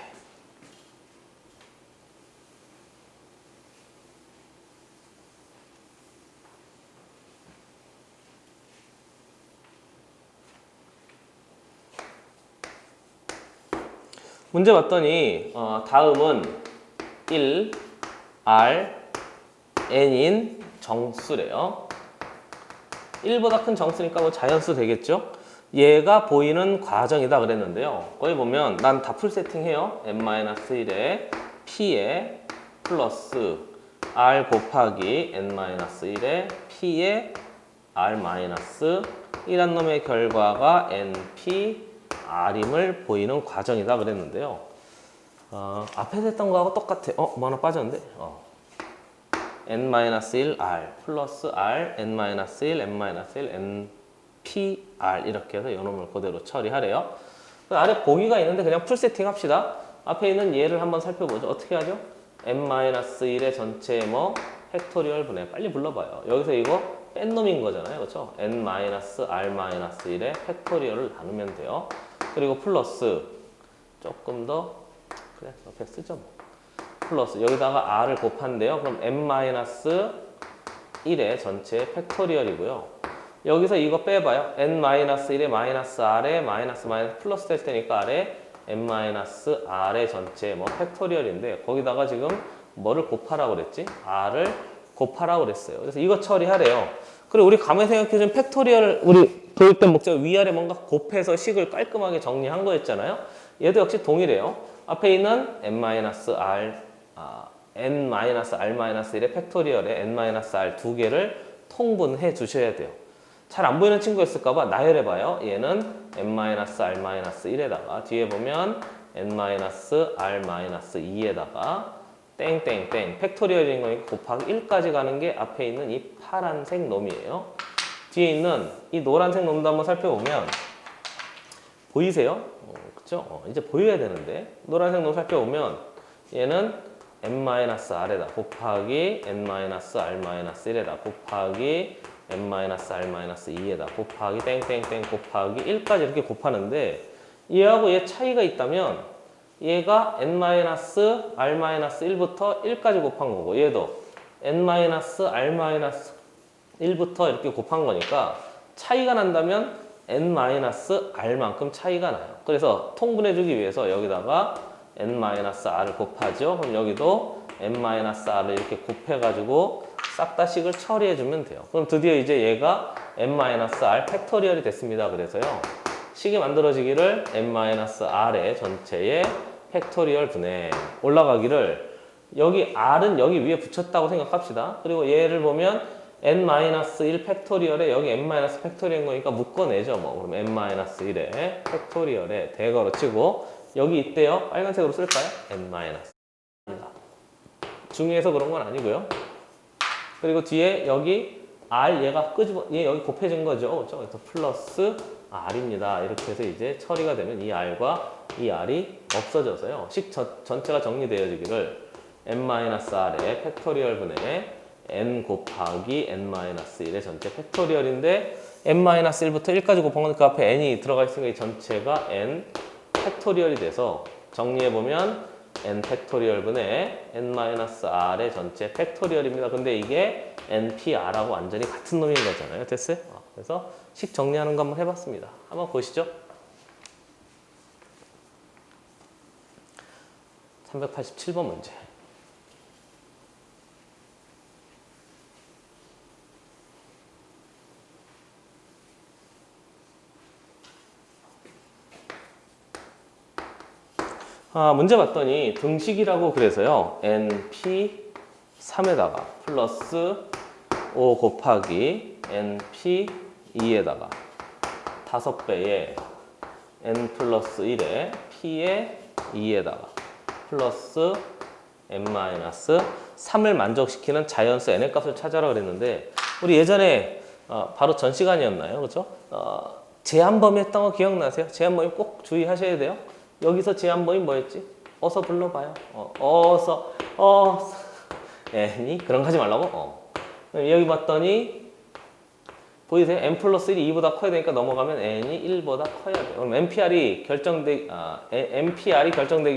문제 봤더니 다음은 1, R, N인 정수래요. 1보다 큰 정수니까 뭐 자연수 되겠죠? 얘가 보이는 과정이다 그랬는데요. 거기 보면 난 다 풀 세팅해요. n-1에 P에 플러스 R 곱하기 n-1에 P에 R-1한 놈의 결과가 NP R임을 보이는 과정이다 그랬는데요. 앞에서 했던 거하고 똑같아. 뭐 하나 빠졌는데? n-1 R 플러스 R, n-1, n-1, np R 이렇게 해서 이놈을 그대로 처리하래요. 아래 보기가 있는데 그냥 풀 세팅 합시다. 앞에 있는 얘를 한번 살펴보죠. 어떻게 하죠? n-1의 전체 팩토리얼 분해. 빨리 불러봐요. 여기서 이거 뺀 놈인 거잖아요. 그렇죠? n-R-1의 팩토리얼을 나누면 돼요. 그리고 플러스 조금 더 그래 옆에 쓰죠 뭐. 플러스 여기다가 r을 곱한대요. 그럼 n-1의 전체 팩토리얼이고요. 여기서 이거 빼봐요. n-1의 마이너스 r에 마이너스 플러스 될 테니까 r에 n-r의 전체 팩토리얼인데 거기다가 지금 뭐를 곱하라고 그랬지? r을 곱하라고 그랬어요. 그래서 이거 처리하래요. 그리고 우리 가만히 생각해보면 팩토리얼 우리 도입된 목적 위아래 뭔가 곱해서 식을 깔끔하게 정리한 거였잖아요. 얘도 역시 동일해요. 앞에 있는 n-r-1의 팩토리얼에 n-r 두 개를 통분해 주셔야 돼요. 잘 안 보이는 친구였을까봐 나열해봐요. 얘는 n-r-1에다가 뒤에 보면 n-r-2에다가 땡땡땡 팩토리얼인 거니까 곱하기 1까지 가는 게 앞에 있는 이 파란색 놈이에요. 뒤에 있는 이 노란색 놈도 한번 살펴보면 보이세요? 그쵸? 이제 보여야 되는데 노란색 놈 살펴보면 얘는 n-r에다 곱하기 n-r-1에다 곱하기 n-r-2에다 곱하기 땡땡땡 곱하기 1까지 이렇게 곱하는데 얘하고 얘 차이가 있다면 얘가 n-r-1부터 1까지 곱한 거고 얘도 n-r-1부터 이렇게 곱한 거니까 차이가 난다면 n-r만큼 차이가 나요. 그래서 통분해주기 위해서 여기다가 n-r을 곱하죠. 그럼 여기도 n-r을 이렇게 곱해가지고 싹 다 식을 처리해주면 돼요. 그럼 드디어 이제 얘가 n-r 팩토리얼이 됐습니다. 그래서요. 식이 만들어지기를 n-r의 전체의 팩토리얼 분의 올라가기를 여기 r은 여기 위에 붙였다고 생각합시다. 그리고 얘를 보면 n-1 팩토리얼에 여기 n- 팩토리얼인 거니까 묶어내죠. 뭐 그럼 n-1의 팩토리얼에 대괄호 치고 여기 있대요. 빨간색으로 쓸까요? n-. 중요해서 그런 건 아니고요. 그리고 뒤에 여기 r 얘가 끄집어 얘 여기 곱해진 거죠. 그렇죠? 그래서 플러스 r입니다. 이렇게 해서 이제 처리가 되면 이 r과 이 r이 없어져서요. 식 전체가 정리되어지기를 n-r의 팩토리얼 분의 n 곱하기 n-1의 전체 팩토리얼인데 n-1부터 1까지 곱한 그 앞에 n이 들어가 있으니까 이 전체가 n 팩토리얼이 돼서 정리해보면 n 팩토리얼 분의 n-r의 전체 팩토리얼입니다. 근데 이게 npr하고 완전히 같은 놈인 거잖아요. 됐어요? 그래서 식 정리하는 거 한번 해봤습니다. 한번 보시죠. 387번 문제. 문제 봤더니 등식이라고 그래서요. np3에다가 플러스 5 곱하기 np2에다가 5배의 n 플러스 1에 p의 2에다가 플러스 n-3을 만족시키는 자연수 n의 값을 찾아라 그랬는데 우리 예전에 바로 전 시간이었나요? 그렇죠? 제한범위 했던 거 기억나세요? 제한범위 꼭 주의하셔야 돼요. 여기서 제한범위 뭐였지? 어서 불러봐요. n이 그런 거 하지 말라고? 여기 봤더니 보이세요? n 플러스 1이 2보다 커야 되니까 넘어가면 n이 1보다 커야 돼요. 그럼 npr이 결정되기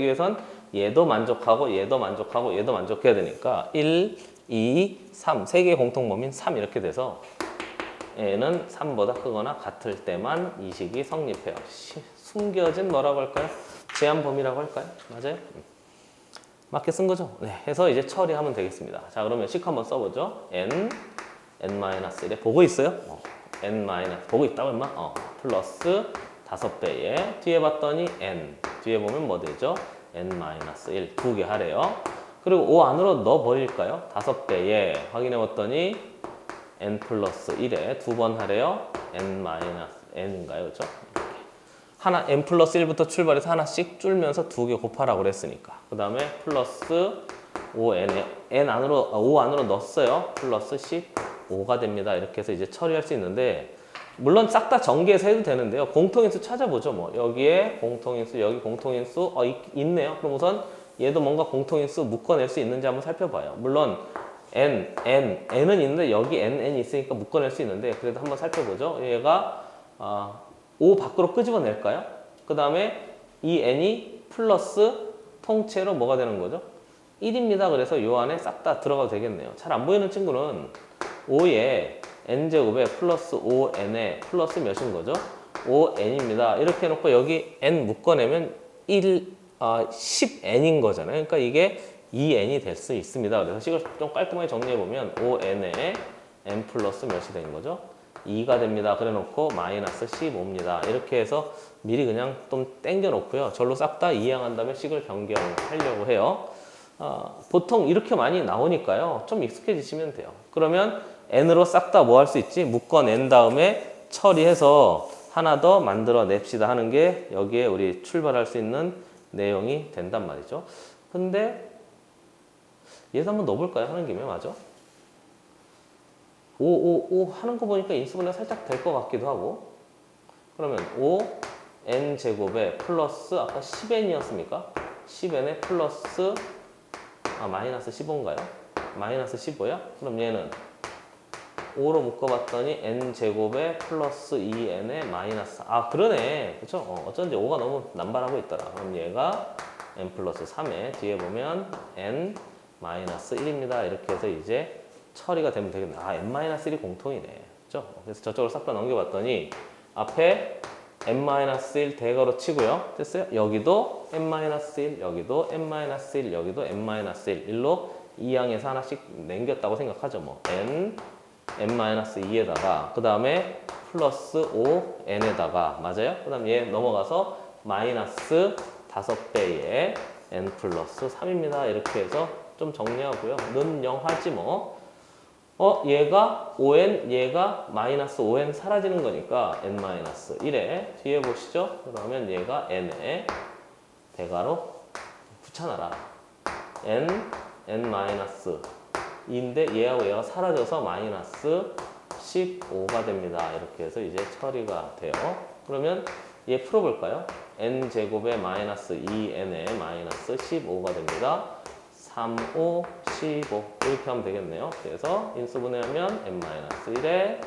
위해선 얘도 만족하고 얘도 만족하고 얘도 만족해야 되니까 1, 2, 3 세 개의 공통범위인 3 이렇게 돼서 n은 3보다 크거나 같을 때만 이 식이 성립해요. 숨겨진 뭐라고 할까요? 제한 범위라고 할까요? 맞아요? 맞게 쓴 거죠? 네, 해서 이제 처리하면 되겠습니다. 자, 그러면 식 한번 써보죠. n-1에 보고 있어요? n- 보고 있다고 임마? 플러스 5배에 뒤에 봤더니 n 뒤에 보면 뭐 되죠? n-1 두 개 하래요. 그리고 5 안으로 넣어 버릴까요? 5배에 확인해 봤더니 n 플러스 1에 두 번 하래요. n-n인가요? 그렇죠? 하나 n 플러스 1부터 출발해서 하나씩 줄면서 두 개 곱하라고 그랬으니까 그 다음에 플러스 5n에 n 안으로 5 안으로 넣었어요. 플러스 15가 됩니다. 이렇게 해서 이제 처리할 수 있는데 물론 싹 다 전개해서 해도 되는데요. 공통인수 찾아보죠. 뭐 여기에 공통인수 여기 공통인수 있네요. 그럼 우선 얘도 뭔가 공통인수 묶어낼 수 있는지 한번 살펴봐요. 물론 n은 있는데 여기 n이 있으니까 묶어낼 수 있는데 그래도 한번 살펴보죠. 얘가 5 밖으로 끄집어낼까요? 그 다음에 이 n이 플러스 통째로 뭐가 되는 거죠? 1입니다. 그래서 요 안에 싹 다 들어가도 되겠네요. 잘 안 보이는 친구는 5에 n제곱에 플러스 5n에 플러스 몇인 거죠? 5n입니다. 이렇게 해놓고 여기 n 묶어내면 10n인 거잖아요. 그러니까 이게 2n이 될 수 있습니다. 그래서 식을 좀 깔끔하게 정리해보면 5n에 n 플러스 몇이 된 거죠? 2가 됩니다. 그래 놓고 마이너스 15입니다. 이렇게 해서 미리 그냥 좀 땡겨 놓고요. 절로 싹 다 이항한 다음에 식을 변경하려고 해요. 보통 이렇게 많이 나오니까요. 좀 익숙해지시면 돼요. 그러면 n으로 싹 다 뭐 할 수 있지? 묶어낸 다음에 처리해서 하나 더 만들어 냅시다 하는 게 여기에 우리 출발할 수 있는 내용이 된단 말이죠. 근데 얘도 한번 넣어볼까요? 하는 김에 맞아? 5 하는 거 보니까 인수분해 살짝 될 것 같기도 하고 그러면 5n제곱에 플러스 아까 10n이었습니까? 10n에 플러스 마이너스 15인가요? 마이너스 15야? 그럼 얘는 5로 묶어봤더니 n제곱에 플러스 2n에 마이너스 그러네 그쵸? 어쩐지 5가 너무 남발하고 있더라. 그럼 얘가 n 플러스 3에 뒤에 보면 n 마이너스 1입니다. 이렇게 해서 이제 처리가 되면 되겠네. n-1이 공통이네. 그죠? 그래서 저쪽으로 싹 다 넘겨봤더니 앞에 n-1 대괄호 치고요. 됐어요? 여기도 n-1, 여기도 n-1, 여기도 n-1. 일로 이 항에서 하나씩 남겼다고 생각하죠. 뭐 n-2에다가 그 다음에 플러스 5n에다가 맞아요? 그 다음 얘 넘어가서 마이너스 5배의 n 플러스 3입니다. 이렇게 해서 좀 정리하고요. 는 0 하지 뭐. 얘가 5n, 얘가 마이너스 5n 사라지는 거니까 n-1에 뒤에 보시죠. 그러면 얘가 n에 대괄호 붙여놔라. n-2인데 얘하고 얘가 사라져서 마이너스 15가 됩니다. 이렇게 해서 이제 처리가 돼요. 그러면 얘 풀어볼까요? n제곱에 마이너스 2n에 마이너스 15가 됩니다. 3, 5, 15 이렇게 하면 되겠네요. 그래서 인수분해하면 n-1에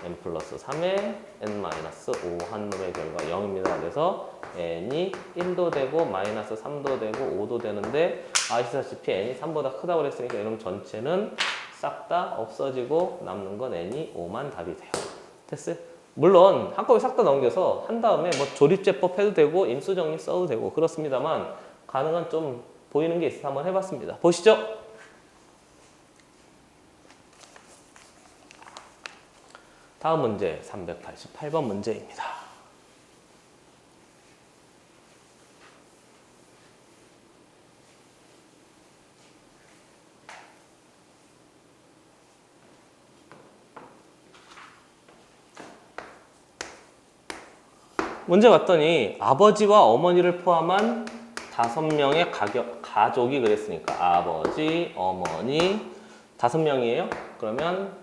n 플러스 3에 n-5 한 놈의 결과 0입니다. 그래서 n이 1도 되고 마이너스 3도 되고 5도 되는데 아시다시피 n이 3보다 크다고 그랬으니까 이런 전체는 싹 다 없어지고 남는 건 n이 5만 답이 돼요. 됐어요? 물론 한꺼번에 싹 다 넘겨서 한 다음에 뭐 조립제법 해도 되고 인수정리 써도 되고 그렇습니다만 가능한 좀 보이는 게 있어서 한번 해봤습니다. 보시죠. 다음 문제 388번 문제입니다. 문제 봤더니 아버지와 어머니를 포함한 5명의 가족이 그랬으니까 아버지, 어머니 5명이에요. 그러면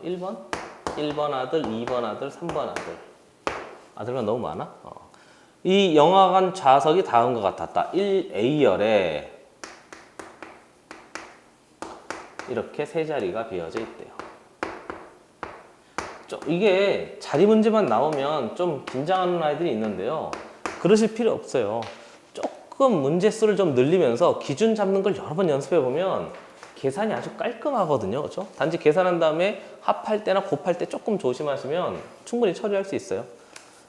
1번? 1번 아들, 2번 아들, 3번 아들. 아들만 너무 많아? 이 영화관 좌석이 다음과 같았다. 1A열에 이렇게 세 자리가 비어져 있대요. 이게 자리 문제만 나오면 좀 긴장하는 아이들이 있는데요. 그러실 필요 없어요. 조금 문제 수를 좀 늘리면서 기준 잡는 걸 여러 번 연습해 보면 계산이 아주 깔끔하거든요. 그렇죠? 단지 계산한 다음에 합할 때나 곱할 때 조금 조심하시면 충분히 처리할 수 있어요.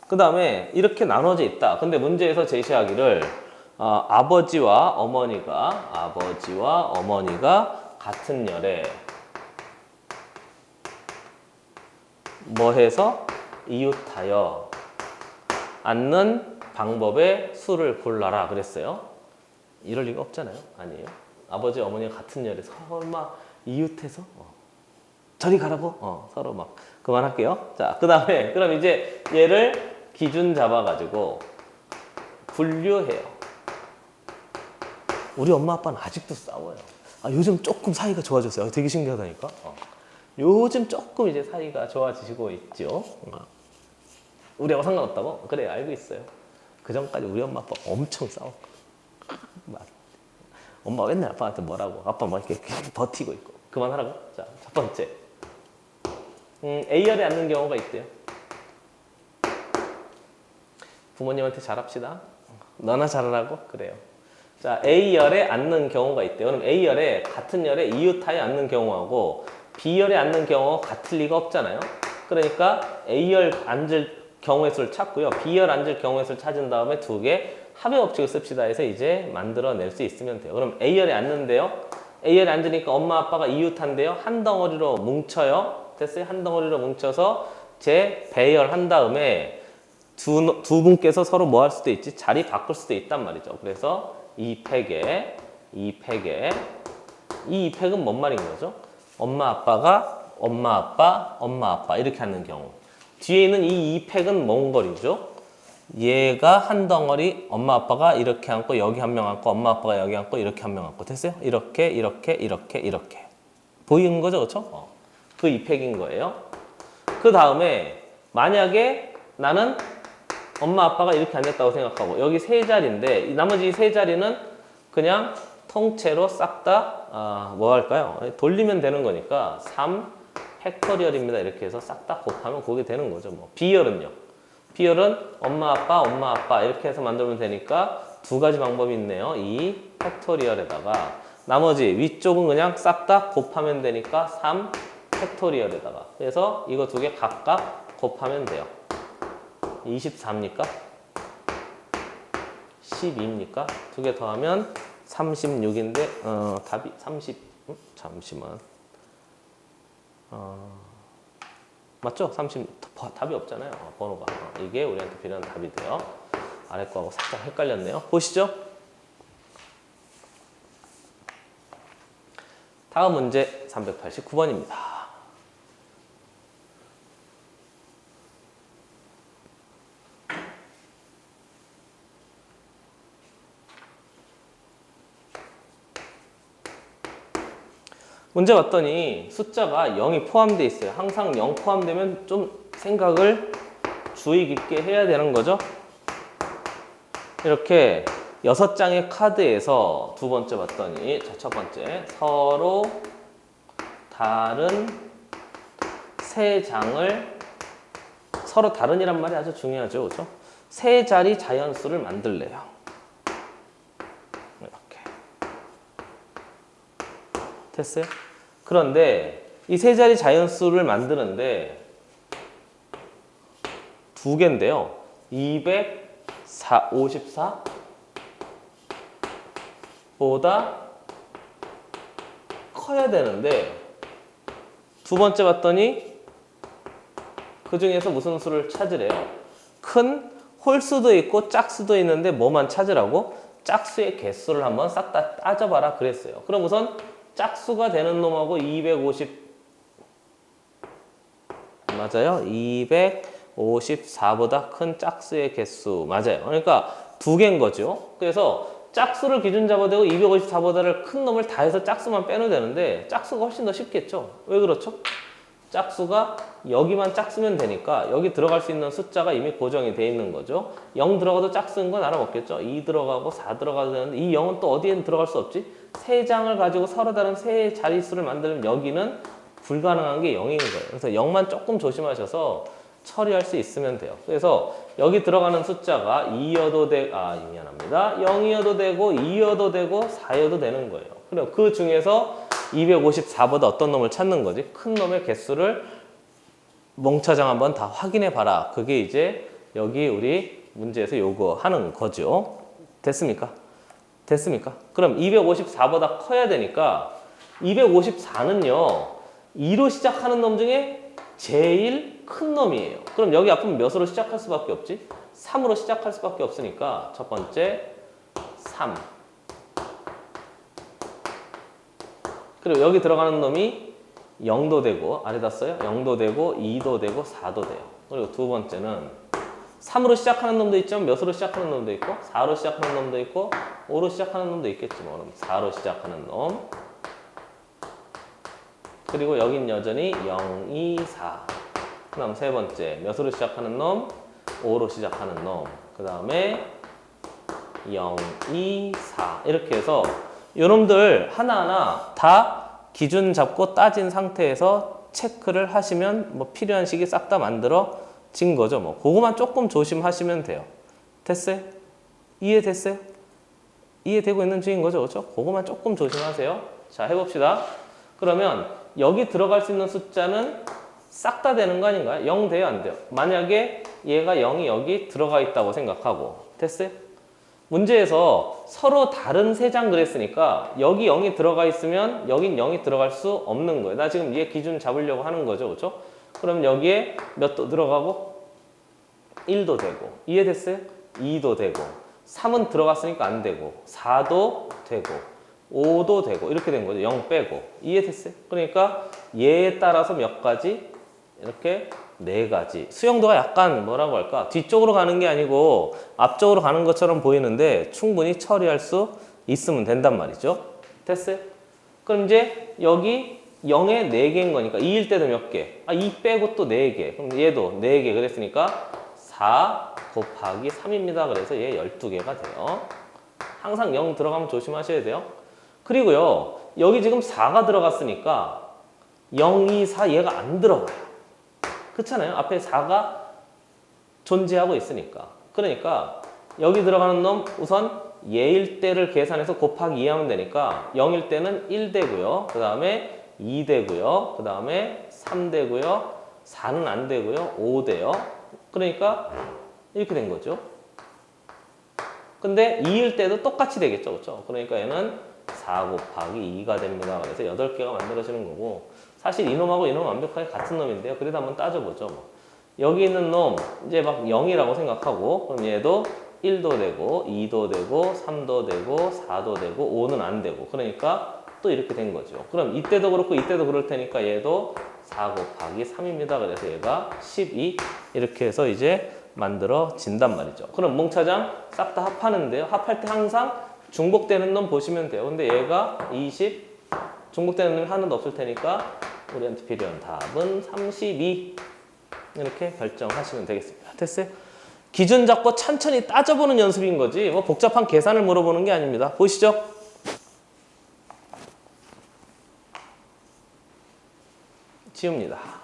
그 다음에 이렇게 나눠져 있다. 근데 문제에서 제시하기를 아버지와 어머니가 같은 열에 뭐 해서 이웃하여 앉는 방법의 수를 골라라 그랬어요. 이럴 리가 없잖아요. 아니에요. 아버지 어머니가 같은 열에 설마 이웃해서 저리 가라고 서로 막 그만할게요. 자, 그 다음에 그럼 이제 얘를 기준 잡아가지고 분류해요. 우리 엄마 아빠는 아직도 싸워요. 요즘 조금 사이가 좋아졌어요. 되게 신기하다니까. 요즘 조금 이제 사이가 좋아지시고 있죠. 우리하고 상관없다고? 그래, 알고 있어요. 그 전까지 우리 엄마 아빠 엄청 싸웠고. 엄마 맨날 아빠한테 뭐라고? 아빠 막 이렇게 버티고 있고. 그만하라고? 자, 첫 번째. A열에 앉는 경우가 있대요. 부모님한테 잘합시다. 너나 잘하라고? 그래요. 자, A열에 앉는 경우가 있대요. 그럼 A열에 같은 열에 이웃하에 앉는 경우하고 B열에 앉는 경우가 같을 리가 없잖아요. 그러니까 A열 앉을 경우의 수를 찾고요. B열 앉을 경우의 수를 찾은 다음에 두 개 합의 법칙을 씁시다 해서 이제 만들어낼 수 있으면 돼요. 그럼 A열에 앉는데요. A열에 앉으니까 엄마 아빠가 이웃한데요. 한 덩어리로 뭉쳐요. 됐어요? 한 덩어리로 뭉쳐서 재배열 한 다음에 두 분께서 서로 뭐 할 수도 있지? 자리 바꿀 수도 있단 말이죠. 그래서 이 팩은 뭔 말인 거죠? 엄마 아빠가 엄마 아빠 이렇게 하는 경우. 뒤에 있는 이 팩은 뭔 거리죠? 얘가 한 덩어리 엄마 아빠가 이렇게 앉고 여기 한 명 앉고 엄마 아빠가 여기 앉고 이렇게 한 명 앉고 됐어요? 이렇게 보이는 거죠, 그렇죠? 그 이팩인 거예요. 그 다음에 만약에 나는 엄마 아빠가 이렇게 앉았다고 생각하고 여기 세 자리인데 나머지 세 자리는 그냥 통째로 싹 다 뭐 할까요? 돌리면 되는 거니까 3 팩토리얼입니다. 이렇게 해서 싹 다 곱하면 그게 되는 거죠. 뭐 B열은요. B열은 엄마 아빠 이렇게 해서 만들면 되니까 두 가지 방법이 있네요. 이 팩토리얼에다가 나머지 위쪽은 그냥 싹 다 곱하면 되니까 3 팩토리얼에다가 그래서 이거 두 개 각각 곱하면 돼요. 24입니까? 12입니까? 두 개 더하면 36인데 답이 30. 잠시만. 맞죠? 30. 답이 없잖아요. 번호가. 이게 우리한테 필요한 답이 돼요. 아래 거하고 살짝 헷갈렸네요. 보시죠. 다음 문제 389번입니다. 문제 봤더니 숫자가 0이 포함되어 있어요. 항상 0 포함되면 좀 생각을 주의 깊게 해야 되는 거죠. 이렇게 6장의 카드에서 두 번째 봤더니 첫 번째 서로 다른 세 장을 서로 다른이란 말이 아주 중요하죠. 그렇죠? 세 자리 자연수를 만들래요. 이렇게. 됐어요? 그런데 이 세 자리 자연수를 만드는데 두 개인데요. 254 보다 커야 되는데 두 번째 봤더니 그 중에서 무슨 수를 찾으래요? 큰 홀수도 있고 짝수도 있는데 뭐만 찾으라고? 짝수의 개수를 한번 싹 다 따져봐라 그랬어요. 그럼 우선 짝수가 되는 놈하고 250 맞아요? 254보다 큰 짝수의 개수 맞아요. 그러니까 두 개인 거죠. 그래서 짝수를 기준 잡아도 되고 254보다를 큰 놈을 다 해서 짝수만 빼면 되는데 짝수가 훨씬 더 쉽겠죠. 왜 그렇죠? 짝수가 여기만 짝수면 되니까 여기 들어갈 수 있는 숫자가 이미 고정이 돼 있는 거죠. 0 들어가도 짝수인 건 알아먹겠죠. 2 들어가고 4 들어가도 되는데 이 0은 또 어디에 들어갈 수 없지? 세 장을 가지고 서로 다른 세 자릿수를 만들면 여기는 불가능한 게 0인 거예요. 그래서 0만 조금 조심하셔서 처리할 수 있으면 돼요. 그래서 여기 들어가는 숫자가 2여도 미안합니다. 0이어도 되고 2여도 되고 4여도 되는 거예요. 그럼 그 중에서 254보다 어떤 놈을 찾는 거지? 큰 놈의 개수를 몽차장 한번 다 확인해 봐라. 그게 이제 여기 우리 문제에서 요구하는 거죠. 됐습니까? 됐습니까? 그럼 254보다 커야 되니까 254는요. 2로 시작하는 놈 중에 제일 큰 놈이에요. 그럼 여기 앞으로 몇으로 시작할 수밖에 없지? 3으로 시작할 수밖에 없으니까 첫 번째 3. 그리고 여기 들어가는 놈이 0도 되고 아래다 써요. 0도 되고 2도 되고 4도 돼요. 그리고 두 번째는 3으로 시작하는 놈도 있지만 몇으로 시작하는 놈도 있고 4로 시작하는 놈도 있고 5로 시작하는 놈도 있겠지 뭐. 그럼 4로 시작하는 놈. 그리고 여긴 여전히 0, 2, 4. 그 다음 세 번째 몇으로 시작하는 놈? 5로 시작하는 놈. 그 다음에 0, 2, 4 이렇게 해서 요놈들 하나하나 다 기준 잡고 따진 상태에서 체크를 하시면 뭐 필요한 식이 싹 다 만들어진 거죠. 뭐 그거만 조금 조심하시면 돼요. 됐어요? 이해됐어요? 이해되고 있는 중인 거죠, 그렇죠? 그거만 조금 조심하세요. 자, 해봅시다. 그러면 여기 들어갈 수 있는 숫자는 싹 다 되는 거 아닌가요? 0 돼요, 안 돼요? 만약에 얘가 0이 여기 들어가 있다고 생각하고 됐어요? 문제에서 서로 다른 세 장 그랬으니까 여기 0이 들어가 있으면 여긴 0이 들어갈 수 없는 거예요. 나 지금 얘 기준 잡으려고 하는 거죠. 그렇죠? 그럼 여기에 몇도 들어가고 1도 되고 이해됐어요? 2도 되고 3은 들어갔으니까 안 되고 4도 되고 5도 되고 이렇게 된 거죠. 0 빼고 이해됐어요? 그러니까 얘에 따라서 몇 가지 이렇게 4가지. 수용도가 약간 뭐라고 할까? 뒤쪽으로 가는 게 아니고 앞쪽으로 가는 것처럼 보이는데 충분히 처리할 수 있으면 된단 말이죠. 됐어요? 그럼 이제 여기 0에 4개인 거니까 2일 때도 몇 개? 2 빼고 또 4개. 그럼 얘도 4개 그랬으니까 4 곱하기 3입니다. 그래서 얘 12개가 돼요. 항상 0 들어가면 조심하셔야 돼요. 그리고요. 여기 지금 4가 들어갔으니까 0, 2, 4 얘가 안 들어가요. 그렇잖아요. 앞에 4가 존재하고 있으니까. 그러니까 여기 들어가는 놈 우선 얘일 때를 계산해서 곱하기 2 하면 되니까 0일 때는 1 되고요. 그 다음에 2 되고요. 그 다음에 3 되고요. 4는 안 되고요. 5 돼요. 그러니까 이렇게 된 거죠. 근데 2일 때도 똑같이 되겠죠. 그렇죠? 그러니까 얘는 4 곱하기 2가 됩니다. 그래서 8개가 만들어지는 거고, 사실 이놈하고 이놈은 완벽하게 같은 놈인데요. 그래도 한번 따져보죠. 뭐. 여기 있는 놈 이제 막 0이라고 생각하고, 그럼 얘도 1도 되고 2도 되고 3도 되고 4도 되고 5는 안 되고, 그러니까 또 이렇게 된 거죠. 그럼 이때도 그렇고 이때도 그럴 테니까 얘도 4 곱하기 3입니다. 그래서 얘가 12 이렇게 해서 이제 만들어진단 말이죠. 그럼 몽차장 싹 다 합하는데요. 합할 때 항상 중복되는 놈 보시면 돼요. 근데 얘가 20, 중복되는 놈이 하나도 없을 테니까 우리한테 필요한 답은 32 이렇게 결정하시면 되겠습니다. 됐어요? 기준 잡고 천천히 따져보는 연습인 거지 뭐 복잡한 계산을 물어보는 게 아닙니다. 보시죠. 지웁니다.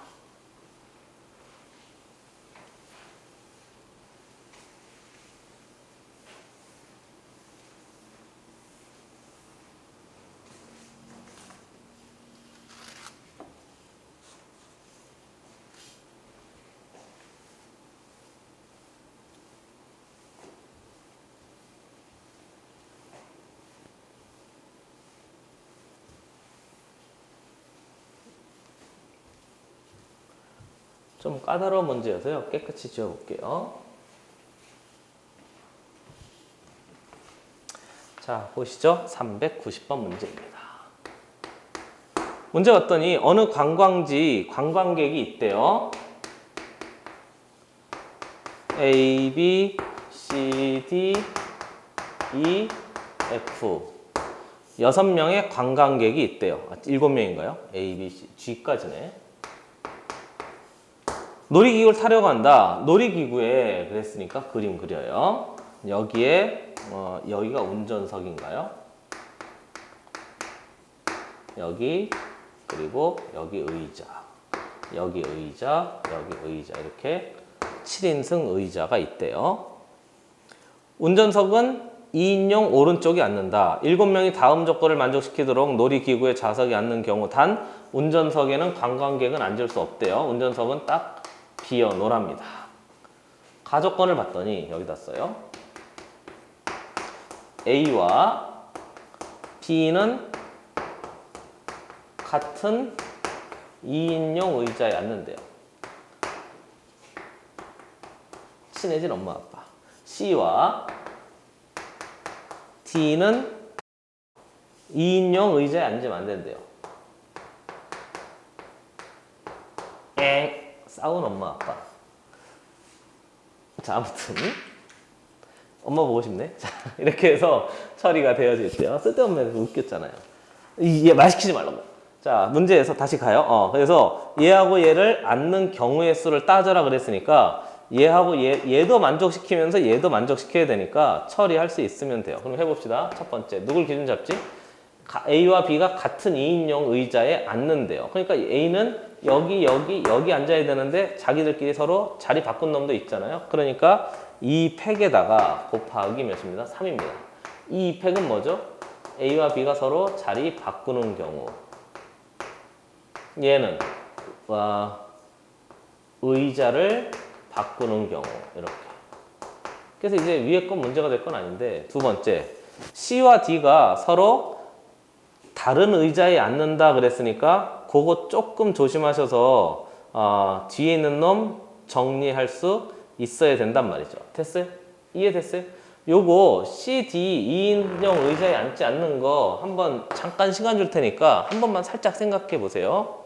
좀 까다로운 문제여서요. 깨끗이 지워볼게요. 자, 보시죠. 390번 문제입니다. 문제 봤더니 어느 관광지 관광객이 있대요. A, B, C, D, E, F 6명의 관광객이 있대요. 7명인가요? A, B, C, G까지네. 놀이기구를 타려고 한다. 놀이기구에 그랬으니까 그림 그려요. 여기에 여기가 운전석인가요? 여기 그리고 여기 의자, 여기 의자, 여기 의자 이렇게 7인승 의자가 있대요. 운전석은 2인용 오른쪽에 앉는다. 7명이 다음 조건을 만족시키도록 놀이기구에 좌석에 앉는 경우 단 운전석에는 관광객은 앉을 수 없대요. 운전석은 딱 비어 노랍니다. 가조건을 봤더니 여기다 써요. A와 B는 같은 2인용 의자에 앉는데요. 친해진 엄마 아빠. C와 D는 2인용 의자에 앉으면 안 된대요. 싸운 엄마 아빠. 자, 아무튼 엄마 보고 싶네. 자, 이렇게 해서 처리가 되어질 때요. 쓸데없는 데서 웃겼잖아요. 얘 말 시키지 말라고. 자, 문제에서 다시 가요. 그래서 얘하고 얘를 앉는 경우의 수를 따져라 그랬으니까 얘하고 얘도 만족시키면서 얘도 만족시켜야 되니까 처리할 수 있으면 돼요. 그럼 해봅시다. 첫 번째, 누굴 기준 잡지? A와 B가 같은 2인용 의자에 앉는데요. 그러니까 A는 여기 앉아야 되는데 자기들끼리 서로 자리 바꾼 놈도 있잖아요. 그러니까 이 팩에다가 곱하기 몇입니다? 3입니다. 이 팩은 뭐죠? A와 B가 서로 자리 바꾸는 경우. 얘는 의자를 바꾸는 경우 이렇게. 그래서 이제 위에 건 문제가 될 건 아닌데, 두 번째 C와 D가 서로 다른 의자에 앉는다 그랬으니까 그거 조금 조심하셔서 뒤에 있는 놈 정리할 수 있어야 된단 말이죠. 됐어요? 이해됐어요? 요거 C, D 2인용 의자에 앉지 않는 거 한번 잠깐 시간 줄 테니까 한 번만 살짝 생각해 보세요.